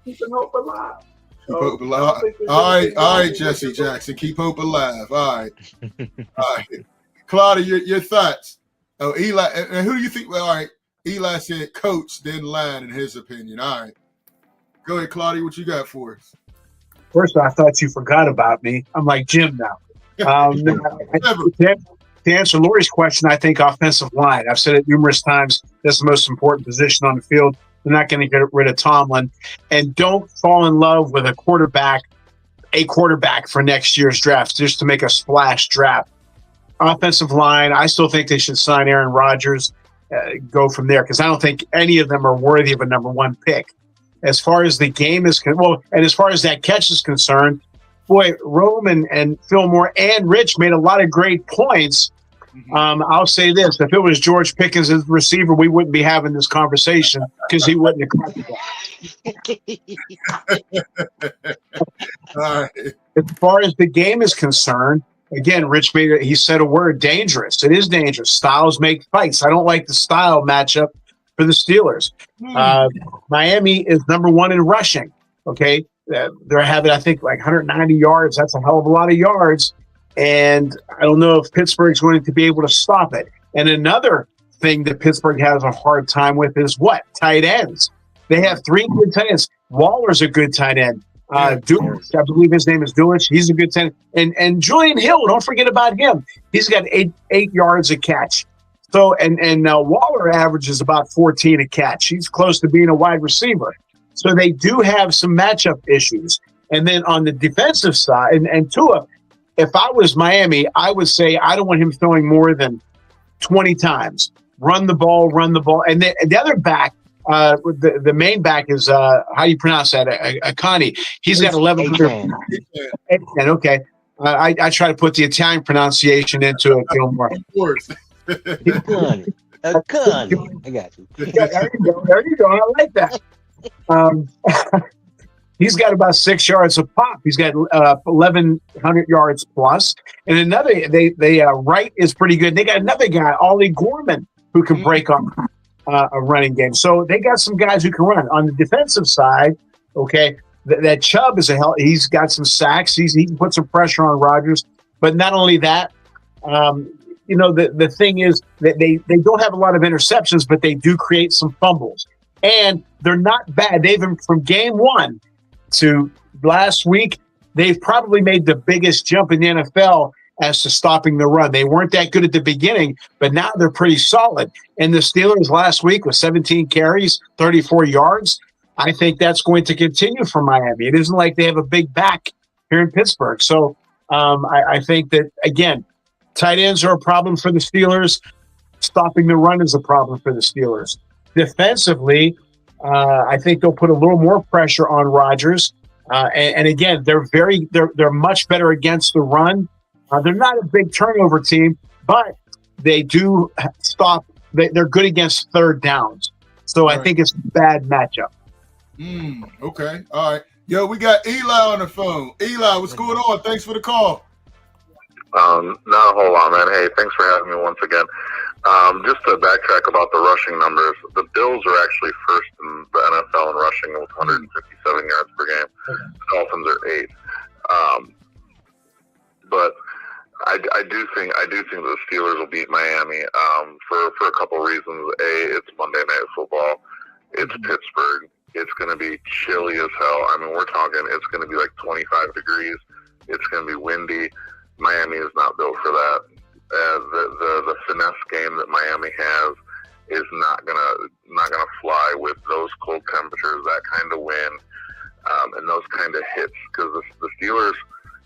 Keeping hope alive. Keep hope alive. All right, Jesse Jackson. Keep hope alive. All right. Claudia, your thoughts? Oh, Eli. And who do you think? Well, all right. Eli said coach, then line in his opinion. All right. Go ahead, Claudia. What you got for us? First, I thought you forgot about me. I'm like Jim now. To answer Lori's question, I think offensive line. I've said it numerous times. That's the most important position on the field. They're not going to get rid of Tomlin. And don't fall in love with a quarterback for next year's draft just to make a splash draft. Offensive line, I still think they should sign Aaron Rodgers, go from there, because I don't think any of them are worthy of a number one pick. As far as the game is and as far as that catch is concerned, boy, Rome and Fillmore and Rich made a lot of great points. I'll say this: if it was George Pickens as the receiver, we wouldn't be having this conversation because he wouldn't have caught the ball. All right. As far as the game is concerned, again, Rich he said a word: dangerous. It is dangerous. Styles make fights. I don't like the style matchup for the Steelers. Miami is number one in rushing. Okay. They're having, I think, like 190 yards. That's a hell of a lot of yards. And I don't know if Pittsburgh's going to be able to stop it. And another thing that Pittsburgh has a hard time with is what? Tight ends. They have 3 good tight ends. Waller's a good tight end. Dulich, I believe his name is Dulich. He's a good tight end. And Julian Hill, don't forget about him. He's got 8 yards a catch. So, and Waller averages about 14 a catch. He's close to being a wide receiver. So they do have some matchup issues. And then on the defensive side, and Tua, if I was Miami, I would say I don't want him throwing more than 20 times. Run the ball. And the other back, the main back is, how do you pronounce that? Akani. He's got 1,100. Okay. I try to put the Italian pronunciation into it, Gilmore. Of course. Akani. I got you. There you go. I like that. He's got about 6 yards a pop. He's got 1,100 yards plus. And another, Wright is pretty good. They got another guy, Ollie Gorman, who can break on a running game. So they got some guys who can run. On the defensive side, okay, that Chubb is he's got some sacks. He can put some pressure on Rodgers. But not only that, the thing is that they don't have a lot of interceptions, but they do create some fumbles. And they're not bad. They've been from game 1 to last week, they've probably made the biggest jump in the NFL as to stopping the run. They weren't that good at the beginning, but now they're pretty solid. And the Steelers last week with 17 carries, 34 yards, I think that's going to continue for Miami. It isn't like they have a big back here in Pittsburgh. So I think that, again, tight ends are a problem for the Steelers. Stopping the run is a problem for the Steelers. Defensively, I think they'll put a little more pressure on Rodgers. And again, they're much better against the run. They're not a big turnover team, but they do stop. They're good against third downs. So I think it's a bad matchup. Okay. All right. Yo, we got Eli on the phone. Eli, what's going on? Thanks for the call. Not a whole lot, man. Hey, thanks for having me once again. Just to backtrack about the rushing numbers, the Bills are actually first in the NFL in rushing with 157 yards per game. The Dolphins are 8th. But I do think the Steelers will beat Miami for a couple reasons. A, it's Monday Night Football. It's Pittsburgh. It's going to be chilly as hell. I mean, we're talking it's going to be like 25 degrees. It's going to be windy. Miami is not built for that. The finesse game that Miami has is not gonna fly with those cold temperatures, that kind of wind, and those kind of hits. Because the Steelers,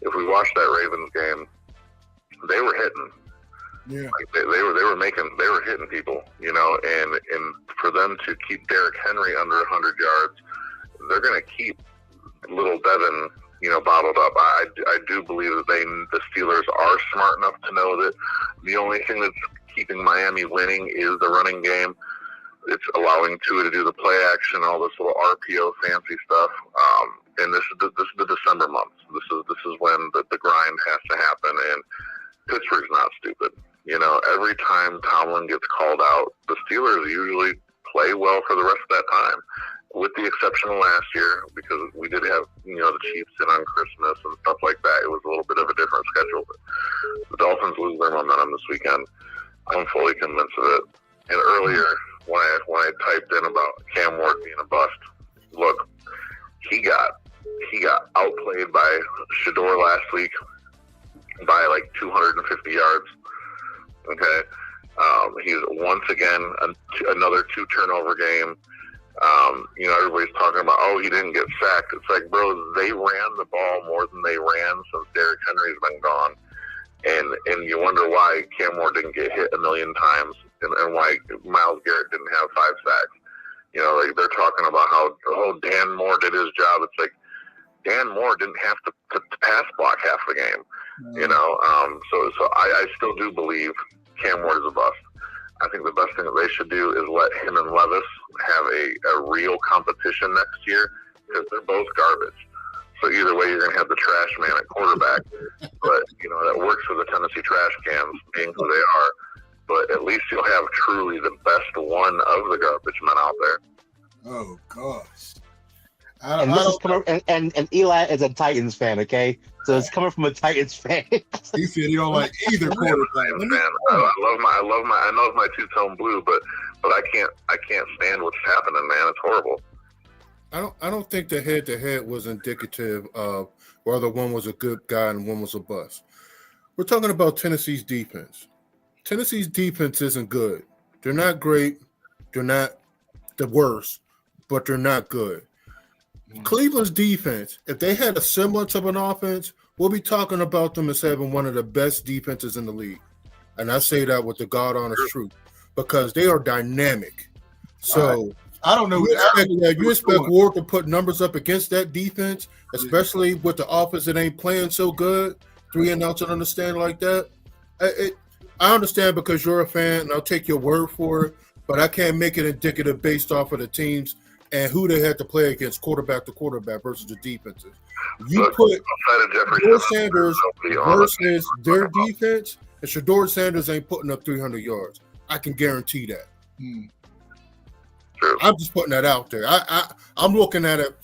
if we watched that Ravens game, they were hitting. Yeah, like they were hitting people, and for them to keep Derrick Henry under 100 yards, they're gonna keep little Devin, bottled up. I do believe that the Steelers are smart enough to know that the only thing that's keeping Miami winning is the running game. It's allowing Tua to do the play action, all this little RPO fancy stuff. And this is the December months. This is when the grind has to happen. And Pittsburgh's not stupid. Every time Tomlin gets called out, the Steelers usually play well for the rest of that time. With the exception of last year, because we did have, the Chiefs in on Christmas and stuff like that. It was a little bit of a different schedule. But the Dolphins lose their momentum this weekend. I'm fully convinced of it. And earlier, when I typed in about Cam Ward being a bust, look, he got outplayed by last week by like 250 yards. Okay. He's once again another 2 turnover game. Everybody's talking about, oh, he didn't get sacked. It's like, bro, they ran the ball more than they ran since Derrick Henry's been gone. And you wonder why Cam Moore didn't get hit a million times and why Myles Garrett didn't have 5 sacks. Like they're talking about how, oh, Dan Moore did his job. It's like, Dan Moore didn't have to pass block half the game. So I still do believe Cam Ward is a bust. I think the best thing that they should do is let him and Levis have a real competition next year because they're both garbage. So either way, you're going to have the trash man at quarterback. But, that works for the Tennessee trash cans, being who they are. But at least you'll have truly the best one of the garbage men out there. Oh, gosh. And Eli is a Titans fan, okay? So it's coming from a Titans fan. He said he don't like either quarterback. I love my two-tone blue, but I can't stand what's happening, man. It's horrible. I don't think the head-to-head was indicative of whether one was a good guy and one was a bust. We're talking about Tennessee's defense. Tennessee's defense isn't good. They're not great. They're not the worst, but they're not good. Cleveland's defense, if they had a semblance of an offense, we'll be talking about them as having one of the best defenses in the league. And I say that with the God-honest truth because they are dynamic. So I don't know. You expect Ward to put numbers up against that defense, especially with the offense that ain't playing so good, 3 and outs and understand like that. I understand because you're a fan, and I'll take your word for it, but I can't make it indicative based off of the teams and who they had to play against quarterback to quarterback versus the defenses. You put Shedeur Sanders versus their defense, and Shedeur Sanders ain't putting up 300 yards. I can guarantee that. I'm just putting that out there. I'm looking at it.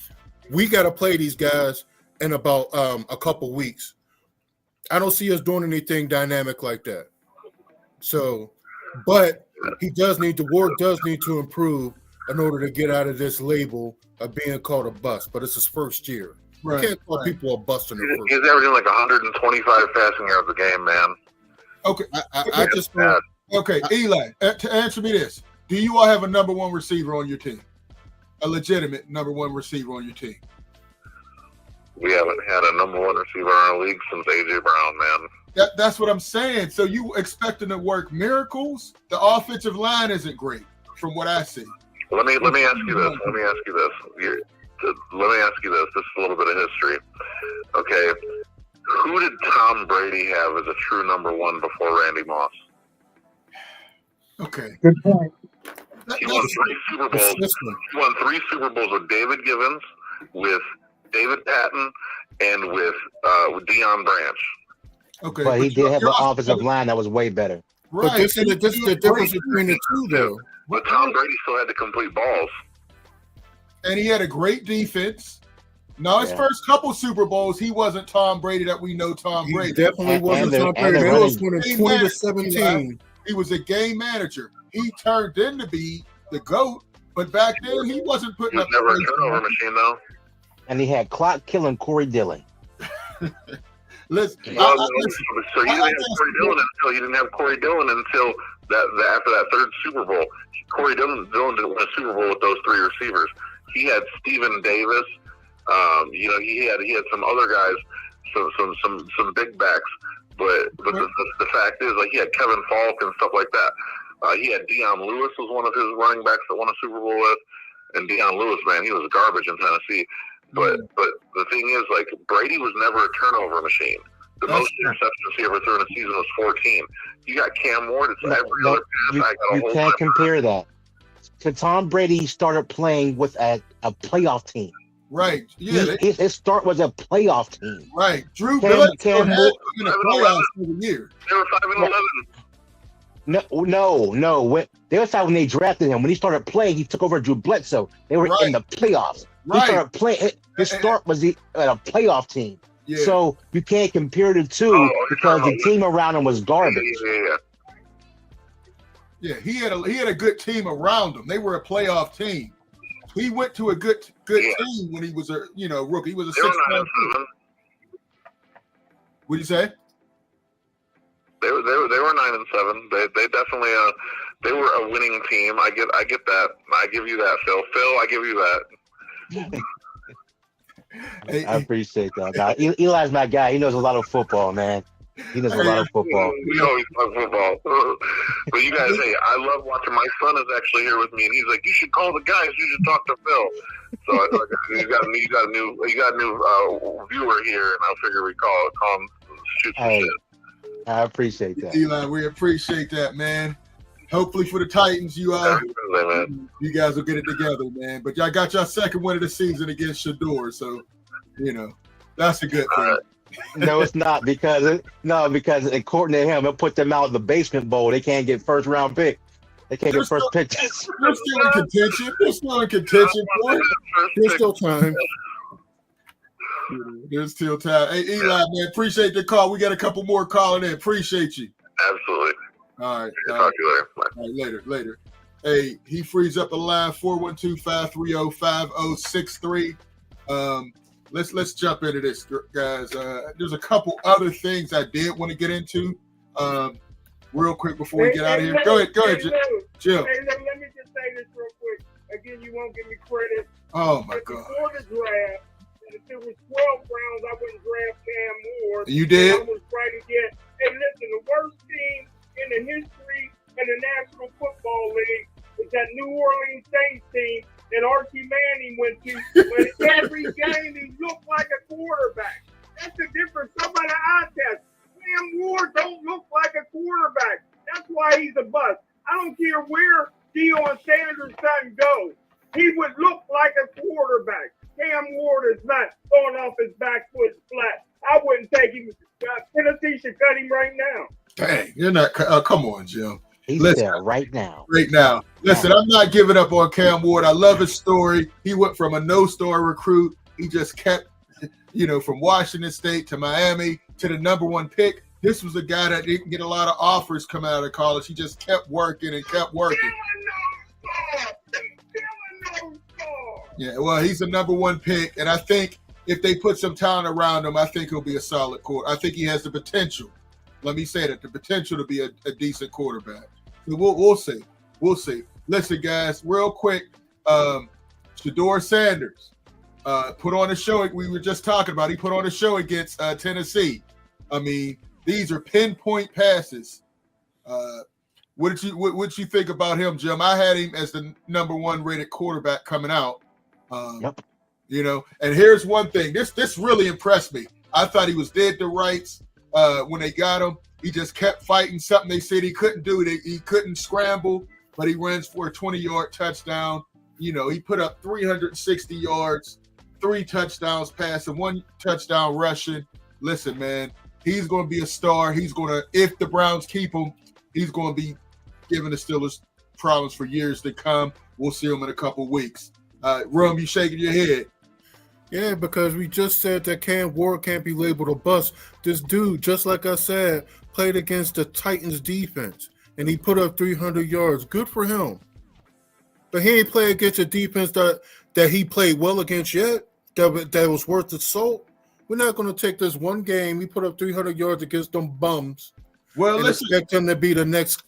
We got to play these guys in about a couple weeks. I don't see us doing anything dynamic like that. So, but Ward does need to improve in order to get out of this label of being called a bust. But it's his first year. Right. You can't call people a bust in the first year. He's averaging like 125 passing yards a game, man. Okay. I just okay, Eli, to answer me this. Do you all have a number one receiver on your team? A legitimate number one receiver on your team? We haven't had a number one receiver in our league since A.J. Brown, man. That's what I'm saying. So you expecting to work miracles? The offensive line isn't great from what I see. Let me ask you this. Let me ask you this. This is a little bit of history. Okay. Who did Tom Brady have as a true number one before Randy Moss? Okay. Good point. He won 3 Super Bowls. He won 3 Super Bowls with David Givens, with David Patton, and with Deion Branch. Okay, but he did have an offensive line that was way better. Right. But this is the difference between the two, though. But Tom Brady still had to complete balls. And he had a great defense. Now, his first couple Super Bowls, he wasn't Tom Brady that we know Tom Brady. He definitely wasn't Tom Brady. He was winning 20-17. He was a game manager. He turned in to be the GOAT, but back then he wasn't putting up. He was never a turnover machine, though. And he had clock killing Corey Dillon. So you didn't have Corey Dillon until after that 3rd Super Bowl. Corey Dillon didn't win a Super Bowl with those 3 receivers. He had Stephen Davis. He had some other guys, some big backs. But the fact is, like, he had Kevin Falk and stuff like that. He had Deion Lewis was one of his running backs that won a Super Bowl with. And Deion Lewis, man, he was garbage in Tennessee. But the thing is, like, Brady was never a turnover machine. The most interceptions he ever threw in a season was 14. You got Cam Ward. It's every other pass. You can't compare that. Because Tom Brady started playing with a playoff team. Right. Yeah. His start was a playoff team. Right. Drew Bledsoe had in the playoffs for the year. They were 5-11. No. They were when they drafted him. When he started playing, he took over Drew Bledsoe. They were in the playoffs. Right. He started playing. His start was at a playoff team. Yeah. So you can't compare the two because the team around him was garbage. Yeah, he had a good team around him. They were a playoff team. He went to a good team when he was a rookie. He was a 6-man. What'd you say? They were 9-7. They definitely they were a winning team. I get that. I give you that, Phil. I give you that. I appreciate that. Now, Eli's my guy. He knows a lot of football, man. He knows a lot of football. We always talk football. But you guys, hey, I love watching. My son is actually here with me, and he's like, "You should call the guys. You should talk to Phil." So you got a new viewer here, and I figure we call him, shoot some shit. I appreciate that, Eli. We appreciate that, man. Hopefully for the Titans, you guys will get it together, man. But y'all got your second win of the season against Shador, so that's a good thing. No, it's not because according to him, he'll put them out of the basement bowl. They can't get first round pick. They can't get first pick. They're still in contention. There's still time. There's still time. Hey, Eli, man, appreciate the call. We got a couple more calling in. Appreciate you. Absolutely. All right. Talk to you later. Bye. All right, later. Hey, he frees up the line 412-530-5063. Let's jump into this, guys. There's a couple other things I did want to get into real quick before we get out of here. Go ahead, Jim. Hey, let me just say this real quick. Again, you won't give me credit. Oh, my God. Before the draft, if it was 12 rounds, I wouldn't draft Cam Ward. You did? I was trying to get, hey, listen, the worst team in the history of the National Football League is that New Orleans Saints team that Archie Manning went to, but every game he looked like a quarterback. That's the difference. Somebody eye test. Cam Ward don't look like a quarterback. That's why he's a bust. I don't care where Deion Sanders' son goes. He would look like a quarterback. Cam Ward is not going off his back foot flat. I wouldn't take him. Tennessee should cut him right now. Dang, you're not. Come on, Jim. He's there right now. Listen, I'm not giving up on Cam Ward. I love his story. He went from a no-star recruit. He just kept, from Washington State to Miami to the number one pick. This was a guy that didn't get a lot of offers coming out of college. He just kept working and kept working. Yeah, well, he's a number one pick, and I think if they put some talent around him, I think he'll be a solid quarterback. I think he has the potential. Let me say that, the potential to be a decent quarterback. So we'll see. We'll see. Listen, guys, real quick, Shador Sanders put on a show. We were just talking about. He put on a show against Tennessee. I mean, these are pinpoint passes. What did you think about him, Jim? I had him as the number one rated quarterback coming out. And here's one thing. This really impressed me. I thought he was dead to rights when they got him. He just kept fighting something they said he couldn't do. He couldn't scramble, but he runs for a 20-yard touchdown. He put up 360 yards, 3 touchdowns passing, 1 touchdown rushing. Listen, man, he's going to be a star. If the Browns keep him, he's going to be giving the Steelers problems for years to come. We'll see him in a couple weeks. Rum, you shaking your head. Yeah, because we just said that Cam Ward can't be labeled a bust. This dude, just like I said, played against the Titans defense, and he put up 300 yards. Good for him. But he ain't played against a defense that he played well against yet, that was worth the salt. We're not going to take this one game. He put up 300 yards against them bums. Well, and expect him to be the next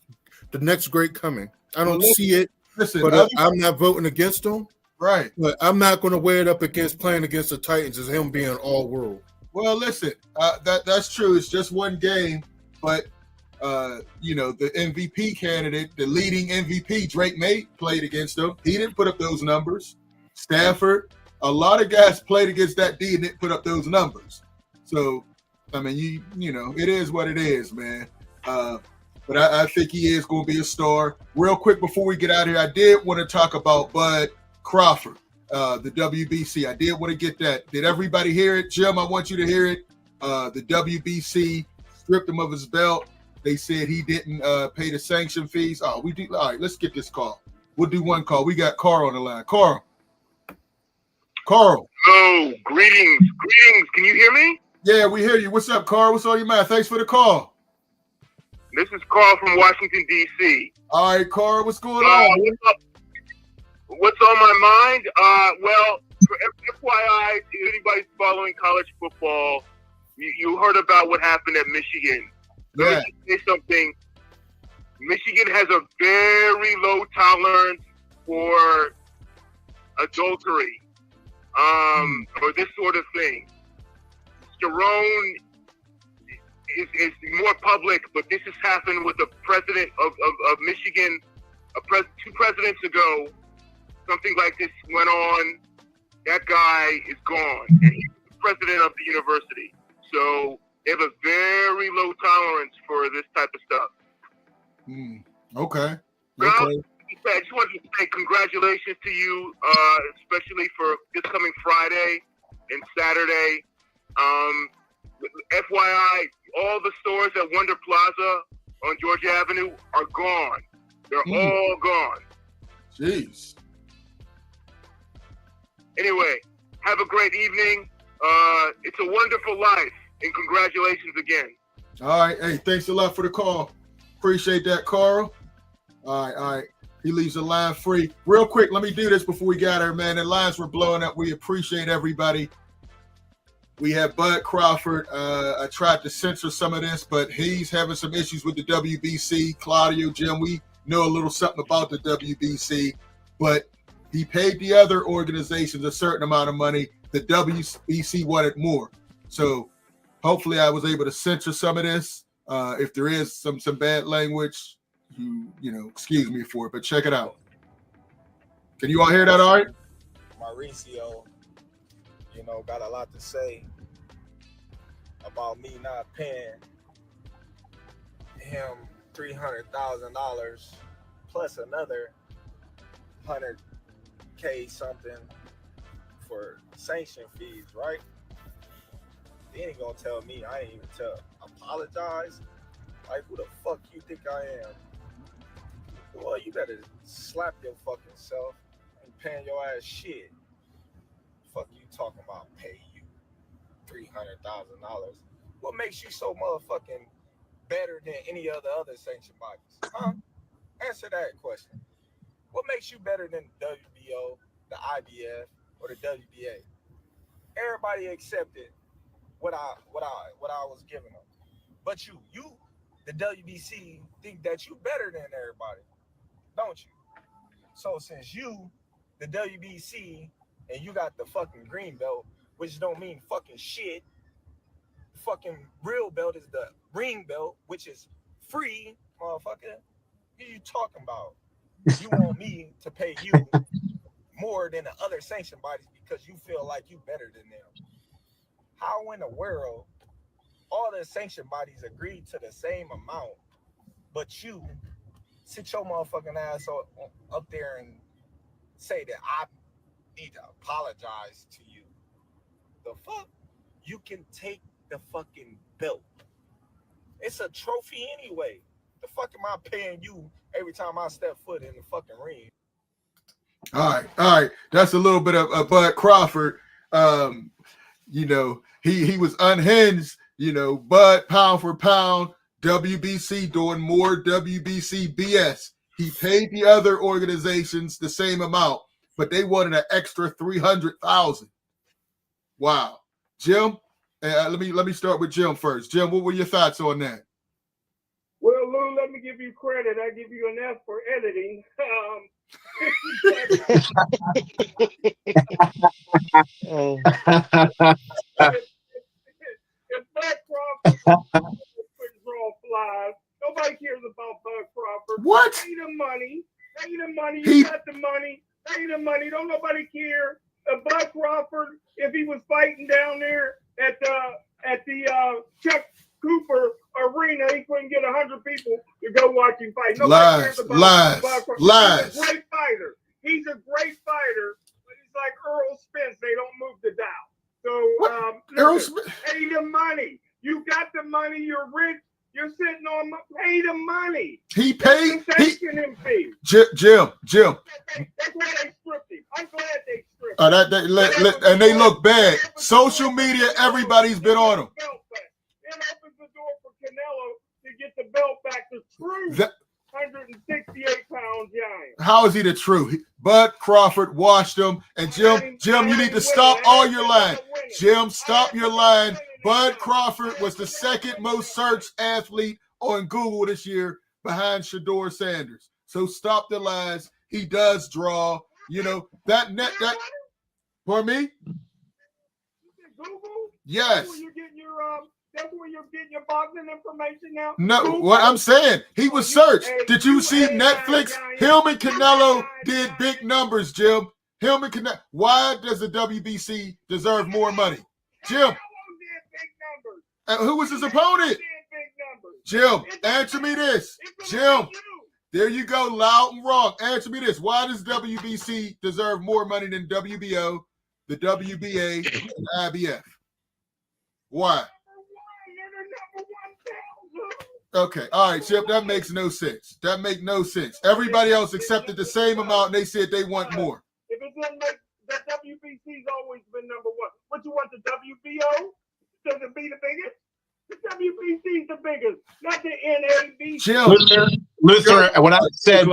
great coming. I don't see it, but I'm not voting against him. Right. But I'm not going to weigh it up against playing against the Titans as him being all world. Well, listen, that's true. It's just one game, but the MVP candidate, the leading MVP, Drake May, played against him. He didn't put up those numbers. Stafford, a lot of guys played against that D and didn't put up those numbers. So, I mean, it is what it is, man. But I think he is going to be a star. Real quick before we get out of here, I did want to talk about Bud Crawford, the WBC. I did want to get that. Did everybody hear it? Jim, I want you to hear it. The WBC stripped him of his belt. They said he didn't pay the sanction fees. Oh, we do. All right, let's get this call. We'll do one call. We got Carl on the line. Carl. Oh, greetings. Can you hear me? Yeah, we hear you. What's up, Carl? What's on your mind? Thanks for the call. This is Carl from Washington, D.C. All right, Carl, what's going on? What's on my mind? Well, for FYI, if anybody's following college football, You heard about what happened at Michigan. Let Yeah. me just say something. Michigan has a very low tolerance for adultery, or this sort of thing. Sterone is more public, but this has happened with the president of Michigan. 2 presidents ago, something like this went on. That guy is gone, and he's the president of the university. So they have a very low tolerance for this type of stuff. Okay. I just wanted to say congratulations to you, especially for this coming Friday and Saturday. FYI, all the stores at Wonder Plaza on Georgia Avenue are gone. They're all gone. Jeez. Anyway, have a great evening. It's a wonderful life, and congratulations again. All right. Hey, thanks a lot for the call. Appreciate that, Carl. All right. He leaves the line free. Real quick, let me do this before we got here, man. The lines were blowing up. We appreciate everybody. We have Bud Crawford. I tried to censor some of this, but he's having some issues with the WBC. Claudio, Jim, we know a little something about the WBC, but he paid the other organizations a certain amount of money. The WBC wanted more. So hopefully I was able to censor some of this. If there is some bad language, you know, excuse me for it, but check it out. Can you all hear that all right? Mauricio, you know, got a lot to say about me not paying him $300,000 plus another $100K something for sanction fees, right? He ain't gonna tell me I ain't even apologize. Like, who the fuck you think I am? Well, you better slap your fucking self and paying your ass shit. Fuck you talking about pay you $300,000. What makes you so motherfucking better than any of the other sanctioned bodies? Huh? Answer that question. What makes you better than the WBO, the IBF, or the WBA? Everybody accepted what I was giving them. But you, the WBC, think that you better than everybody, don't you? So since you, the WBC, and you got the fucking green belt, which don't mean fucking shit. The fucking real belt is the ring belt, which is free, motherfucker. What are you talking about? You want me to pay you more than the other sanctioned bodies because you feel like you better than them. How in the world all the sanctioned bodies agreed to the same amount, but you sit your motherfucking ass up there and say that I need to apologize to you? The fuck? You can take the fucking belt. It's a trophy anyway. The fuck am I paying you every time I step foot in the fucking ring? All right. That's a little bit of Bud Crawford. You know, he was unhinged. You know, Bud, pound for pound, WBC doing more WBC BS. He paid the other organizations the same amount, but they wanted an extra $300,000. Wow, Jim. Let me start with Jim first. Jim, what were your thoughts on that? Well, Lou, let me give you credit. I give you an F for editing. If Bud Crawford couldn't draw flies, nobody cares about Bud Crawford. What? Pay the money. You got the money. Pay the money. Don't nobody care. Bud Crawford, if he was fighting down there at the Chuck Cooper Arena, he couldn't get 100 people to go watch him fight. Nobody cares about Bud Crawford. Lies. He's a great fighter. He's a great fighter, but he's like Earl Spence. They don't move the dial. So, listen, pay the money. You got the money. You're rich. You're sitting on. Pay the money. He paid. Him fee. Jim. That's why they stripped him. I'm glad they stripped him. And they look bad. Social media, everybody's been on him. It opens the door for Canelo to get the belt back to true 168-pound giant. How is he the true? Bud Crawford washed him. And Jim, you need to stop all your lying. Jim, stop your lying. Bud Crawford was the second most searched athlete on Google this year behind Shedeur Sanders. So stop the lies. He does draw. You know, that for me? Google? Yes. That's where you're getting your boxing information now? No, Google? what I'm saying, he was searched. Did you see Netflix? Him and Canelo did big numbers, Jim. Him and Canelo. Why does the WBC deserve more money? Jim. Who was his opponent? Jim, answer me this. Jim, there you go, loud and wrong. Answer me this. Why does WBC deserve more money than WBO, the WBA, and the IBF? Why? Okay, all right, Chip, that makes no sense. That makes no sense. Everybody else accepted the same amount, and they said they want more. If it didn't make, the WBC's always been number one. What you want, the WBO? Does it be the biggest? The WBC's the biggest, not the NABC. Jim. Luther, what I said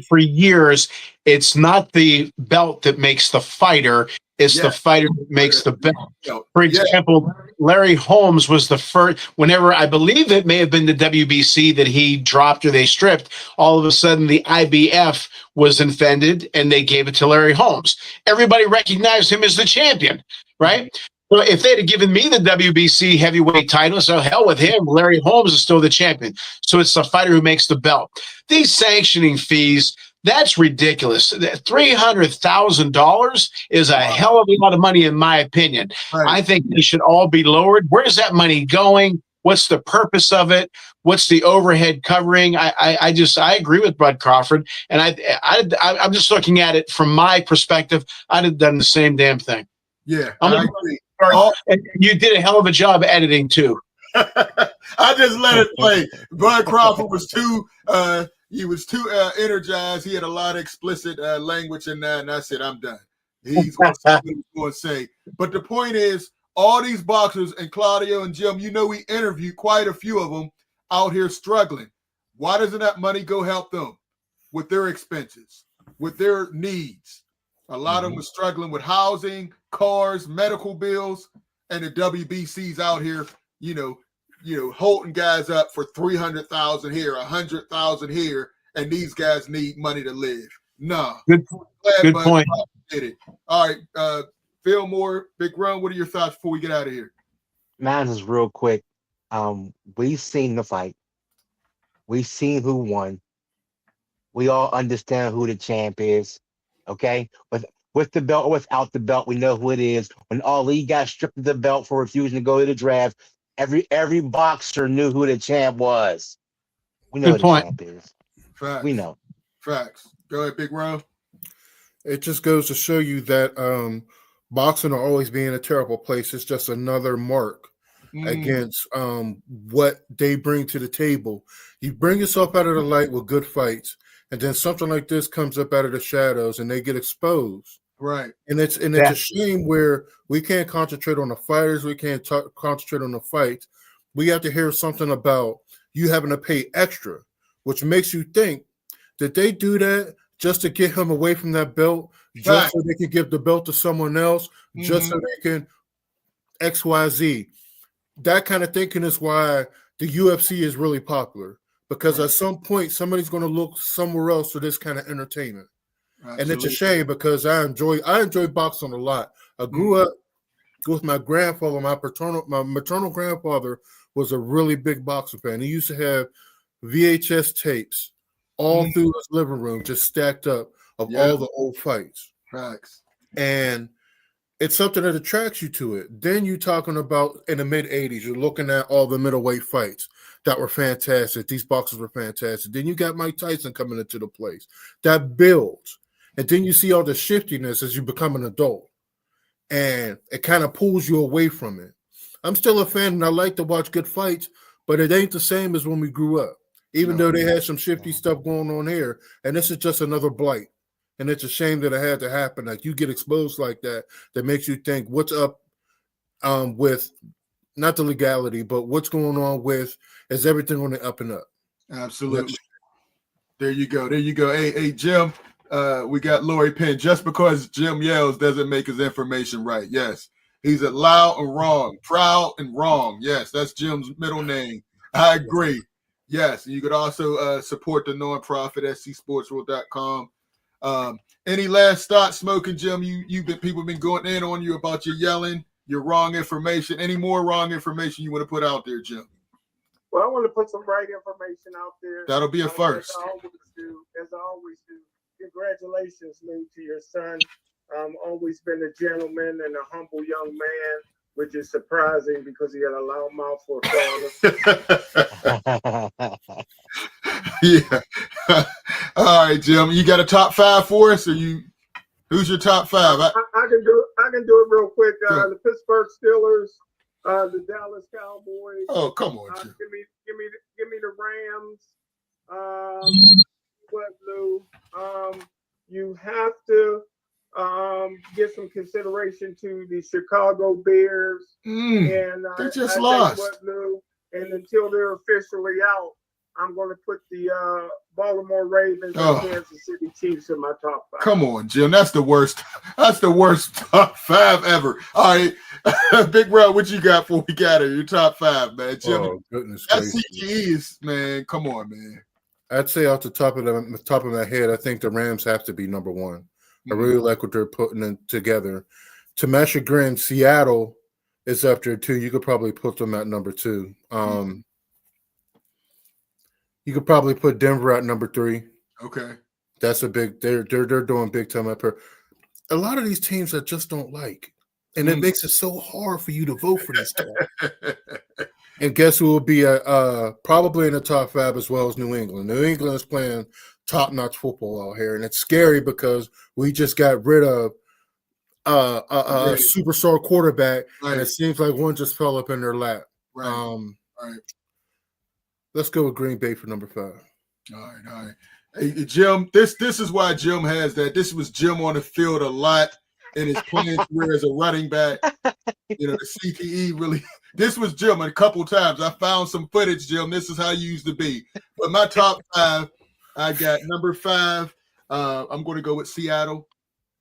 for years, it's not the belt that makes the fighter, it's the fighter that makes the belt. For example, Larry Holmes was the first, whenever I believe it may have been the WBC that he dropped or they stripped, all of a sudden the IBF was offended and they gave it to Larry Holmes. Everybody recognized him as the champion, right? Well, if they'd have given me the WBC heavyweight title, so hell with him. Larry Holmes is still the champion. So it's the fighter who makes the belt. These sanctioning fees, that's ridiculous. $300,000 is a hell of a lot of money, in my opinion. Right. I think they should all be lowered. Where's that money going? What's the purpose of it? What's the overhead covering? I agree with Bud Crawford, and I'm just looking at it from my perspective. I'd have done the same damn thing. Yeah, I agree. And you did a hell of a job editing too. I just let it play. Bud Crawford was too energized. He had a lot of explicit language in that, and I said, I'm done. He's going to say. But the point is, all these boxers, and Claudio and Jim, you know, we interviewed quite a few of them out here struggling. Why doesn't that money go help them with their expenses, with their needs? A lot of them are struggling with housing, cars, medical bills, and the WBC's out here, holding guys up for $300,000 here, $100,000 here, and these guys need money to live. No. Good point. Did it. All right, Phil Moore, Big Run, what are your thoughts before we get out of here? Mine is real quick. We've seen the fight. We've seen who won. We all understand who the champ is. Okay, with the belt or without the belt, we know who it is. When Ali got stripped of the belt for refusing to go to the draft, every boxer knew who the champ was. We know who the champ is. Facts. We know. Facts. Go ahead, Big Ron. It just goes to show you that boxing will always be in a terrible place. It's just another mark against what they bring to the table. You bring yourself out of the light with good fights, and then something like this comes up out of the shadows and they get exposed. Right. And it's a shame where we can't concentrate on the fighters. We can't concentrate on the fights. We have to hear something about you having to pay extra, which makes you think that they do that just to get him away from that belt, just so they can give the belt to someone else, just so they can XYZ. That kind of thinking is why the UFC is really popular. Because at some point, somebody's going to look somewhere else for this kind of entertainment. Absolutely. And it's a shame because I enjoy boxing a lot. I grew up with my grandfather. My maternal grandfather was a really big boxing fan. He used to have VHS tapes all through his living room, just stacked up of all the old fights. Facts. And it's something that attracts you to it. Then you're talking about in the mid-'80s, you're looking at all the middleweight fights that were fantastic. These boxers were fantastic. Then you got Mike Tyson coming into the place. That builds. And then you see all the shiftiness as you become an adult. And it kind of pulls you away from it. I'm still a fan, and I like to watch good fights, but it ain't the same as when we grew up, even though they had some shifty stuff going on here. And this is just another blight. And it's a shame that it had to happen. Like, you get exposed like that makes you think what's up with not the legality, but what's going on with, is everything on the up and up? Absolutely. There you go. Hey, Jim, we got Lori Penn. Just because Jim yells doesn't make his information right. Yes. He's a loud and wrong, proud and wrong. Yes, that's Jim's middle name. I agree. Yes, you could also support the nonprofit at scsportsworld.com. Any last thoughts, Smoking Jim? People been going in on you about your yelling, your wrong information. Any more wrong information you want to put out there, Jim? Well, I want to put some right information out there. That'll be a first. As I always do. Congratulations, Lou, to your son. Always been a gentleman and a humble young man, which is surprising because he had a loud mouth for a father. Yeah. All right, Jim. You got a top 5 for us, or who's your top 5? I can do it real quick. The Pittsburgh Steelers, the Dallas Cowboys. Oh, come on, Jim. Give me the Rams. What, Lou? You have to give some consideration to the Chicago Bears. And they just lost. What, Lou? And until they're officially out, I'm going to put the Baltimore Ravens and Kansas City Chiefs in my top 5. Come on, Jim. That's the worst. That's the worst top 5 ever. All right. Big Bro, what you got for we got it? Your top 5, man. Jim, oh, goodness that gracious. CTE is, man, come on, man. I'd say off the top of my head, I think the Rams have to be number 1. I really like what they're putting in together. To my chagrin, Seattle is up there too. You could probably put them at number 2. You could probably put Denver at number 3. Okay. That's a big. They're doing big time up here. A lot of these teams I just don't like, and it makes it so hard for you to vote for this team. And guess who will be probably in the top 5 as well as New England. New England is playing top-notch football out here, and it's scary because we just got rid of a superstar quarterback, and it seems like one just fell up in their lap. Right. Let's go with Green Bay for number 5. All right. Hey, Jim, this is why Jim has that. This was Jim on the field a lot in his playing career as a running back. You know, the CTE really. This was Jim a couple times. I found some footage, Jim. This is how you used to be. But my top 5, I got number 5. I'm going to go with Seattle.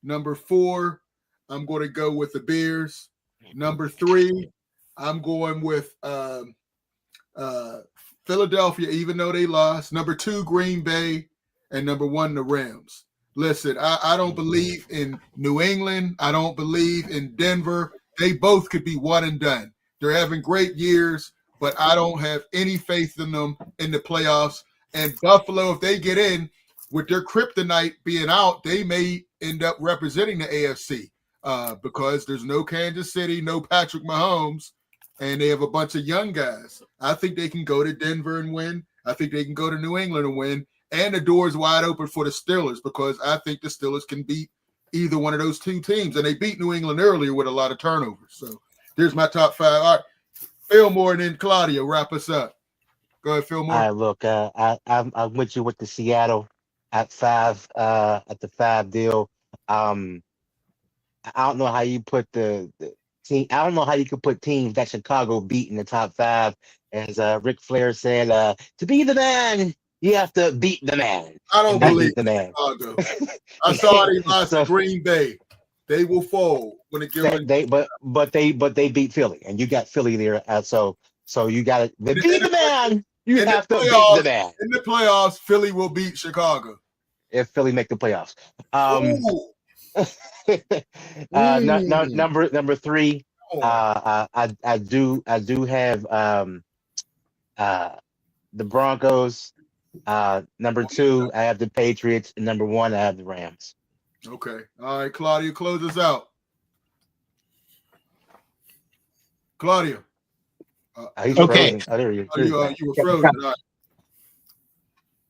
Number 4, I'm going to go with the Bears. Number 3, I'm going with Philadelphia, even though they lost. Number 2, Green Bay. And number 1, the Rams. Listen, I don't believe in New England. I don't believe in Denver. They both could be one and done. They're having great years, but I don't have any faith in them in the playoffs. And Buffalo, if they get in with their kryptonite being out, they may end up representing the AFC because there's no Kansas City, no Patrick Mahomes, and they have a bunch of young guys. I think they can go to Denver and win. I think they can go to New England and win. And the door is wide open for the Steelers because I think the Steelers can beat either one of those 2 teams. And they beat New England earlier with a lot of turnovers. So there's my top 5. All right. Fillmore and then Claudia, wrap us up. Go ahead, Fillmore. All right, look, I'm with you with the Seattle at 5, at the 5 deal. I don't know how you put the team. I don't know how you could put teams that Chicago beat in the top 5. As Ric Flair said, to be the man, you have to beat the man. I don't believe the man. Chicago. I saw they lost to Green Bay. They will fall when it gets. But they beat Philly, and you got Philly there. So you got to beat the man. You have to beat the man. In the playoffs, Philly will beat Chicago if Philly make the playoffs. Number 3. I do have the Broncos. Number 2, I have the Patriots, and number 1, I have the Rams. Okay. All right, Claudia, close us out. Claudia. Okay. Oh, there you were frozen. All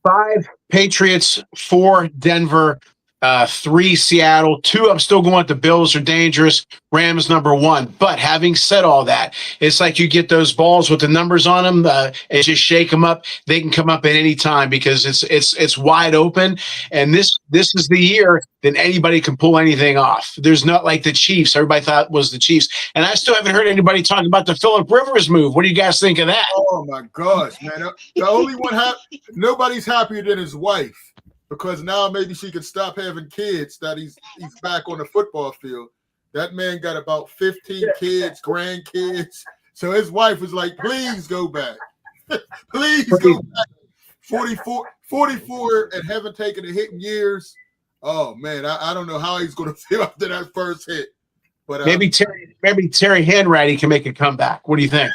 right. 5 Patriots, 4 Denver, 3 Seattle, 2 I'm still going with the Bills are dangerous, Rams number 1. But having said all that, it's like you get those balls with the numbers on them and just shake them up. They can come up at any time because it's wide open. And this is the year that anybody can pull anything off. There's not like the Chiefs. Everybody thought was the Chiefs. And I still haven't heard anybody talk about the Phillip Rivers move. What do you guys think of that? Oh my gosh, man. The only one nobody's happier than his wife. Because now maybe she could stop having kids that he's back on the football field. That man got about 15 kids, grandkids. So his wife was like, please go back. Please go back. 44 and haven't taken a hit in years. Oh, man, I don't know how he's going to feel after that first hit. But maybe Terry Hanratty can make a comeback. What do you think?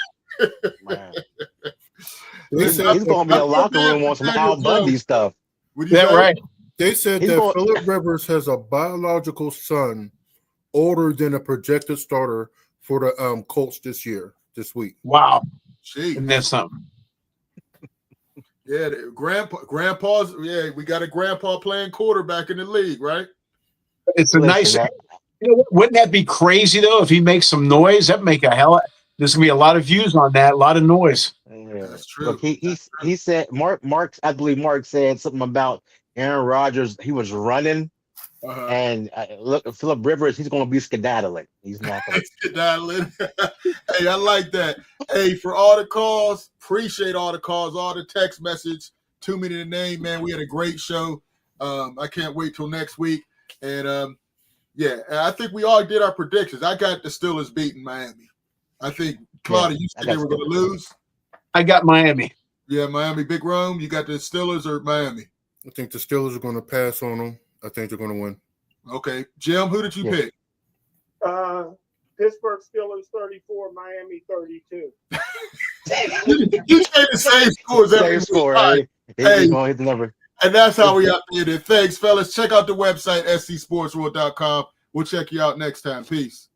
He's going to be a locker room on some Al Bundy stuff. Is that right? They said that Phillip Rivers has a biological son older than a projected starter for the Colts this week. Wow. Gee. And that's something. Yeah, grandpa's. Yeah, we got a grandpa playing quarterback in the league, right? It's a nice. Wouldn't that be crazy though if he makes some noise? That'd make a hell. There's gonna be a lot of views on that, a lot of noise. Yeah. That's true. Look, he said I believe Mark said something about Aaron Rodgers. He was running, and look, Phillip Rivers. He's going to be skedaddling. He's not going to skedaddling. Hey, I like that. Hey, for all the calls, appreciate all the calls, all the text message. Too many to name, man. We had a great show. I can't wait till next week. And yeah, I think we all did our predictions. I got the Steelers beating Miami. I think Claudia, you said they were going to lose. I got Miami. Yeah, Miami. Big Rome, you got the Steelers or Miami? I think the Steelers are going to pass on them. I think they're going to win. Okay. Jim, who did you pick? Pittsburgh Steelers 34, Miami 32. You say the same scores every score. Right. Hey, hit the number. And that's how we updated it. Thanks, fellas. Check out the website, scsportsworld.com. We'll check you out next time. Peace.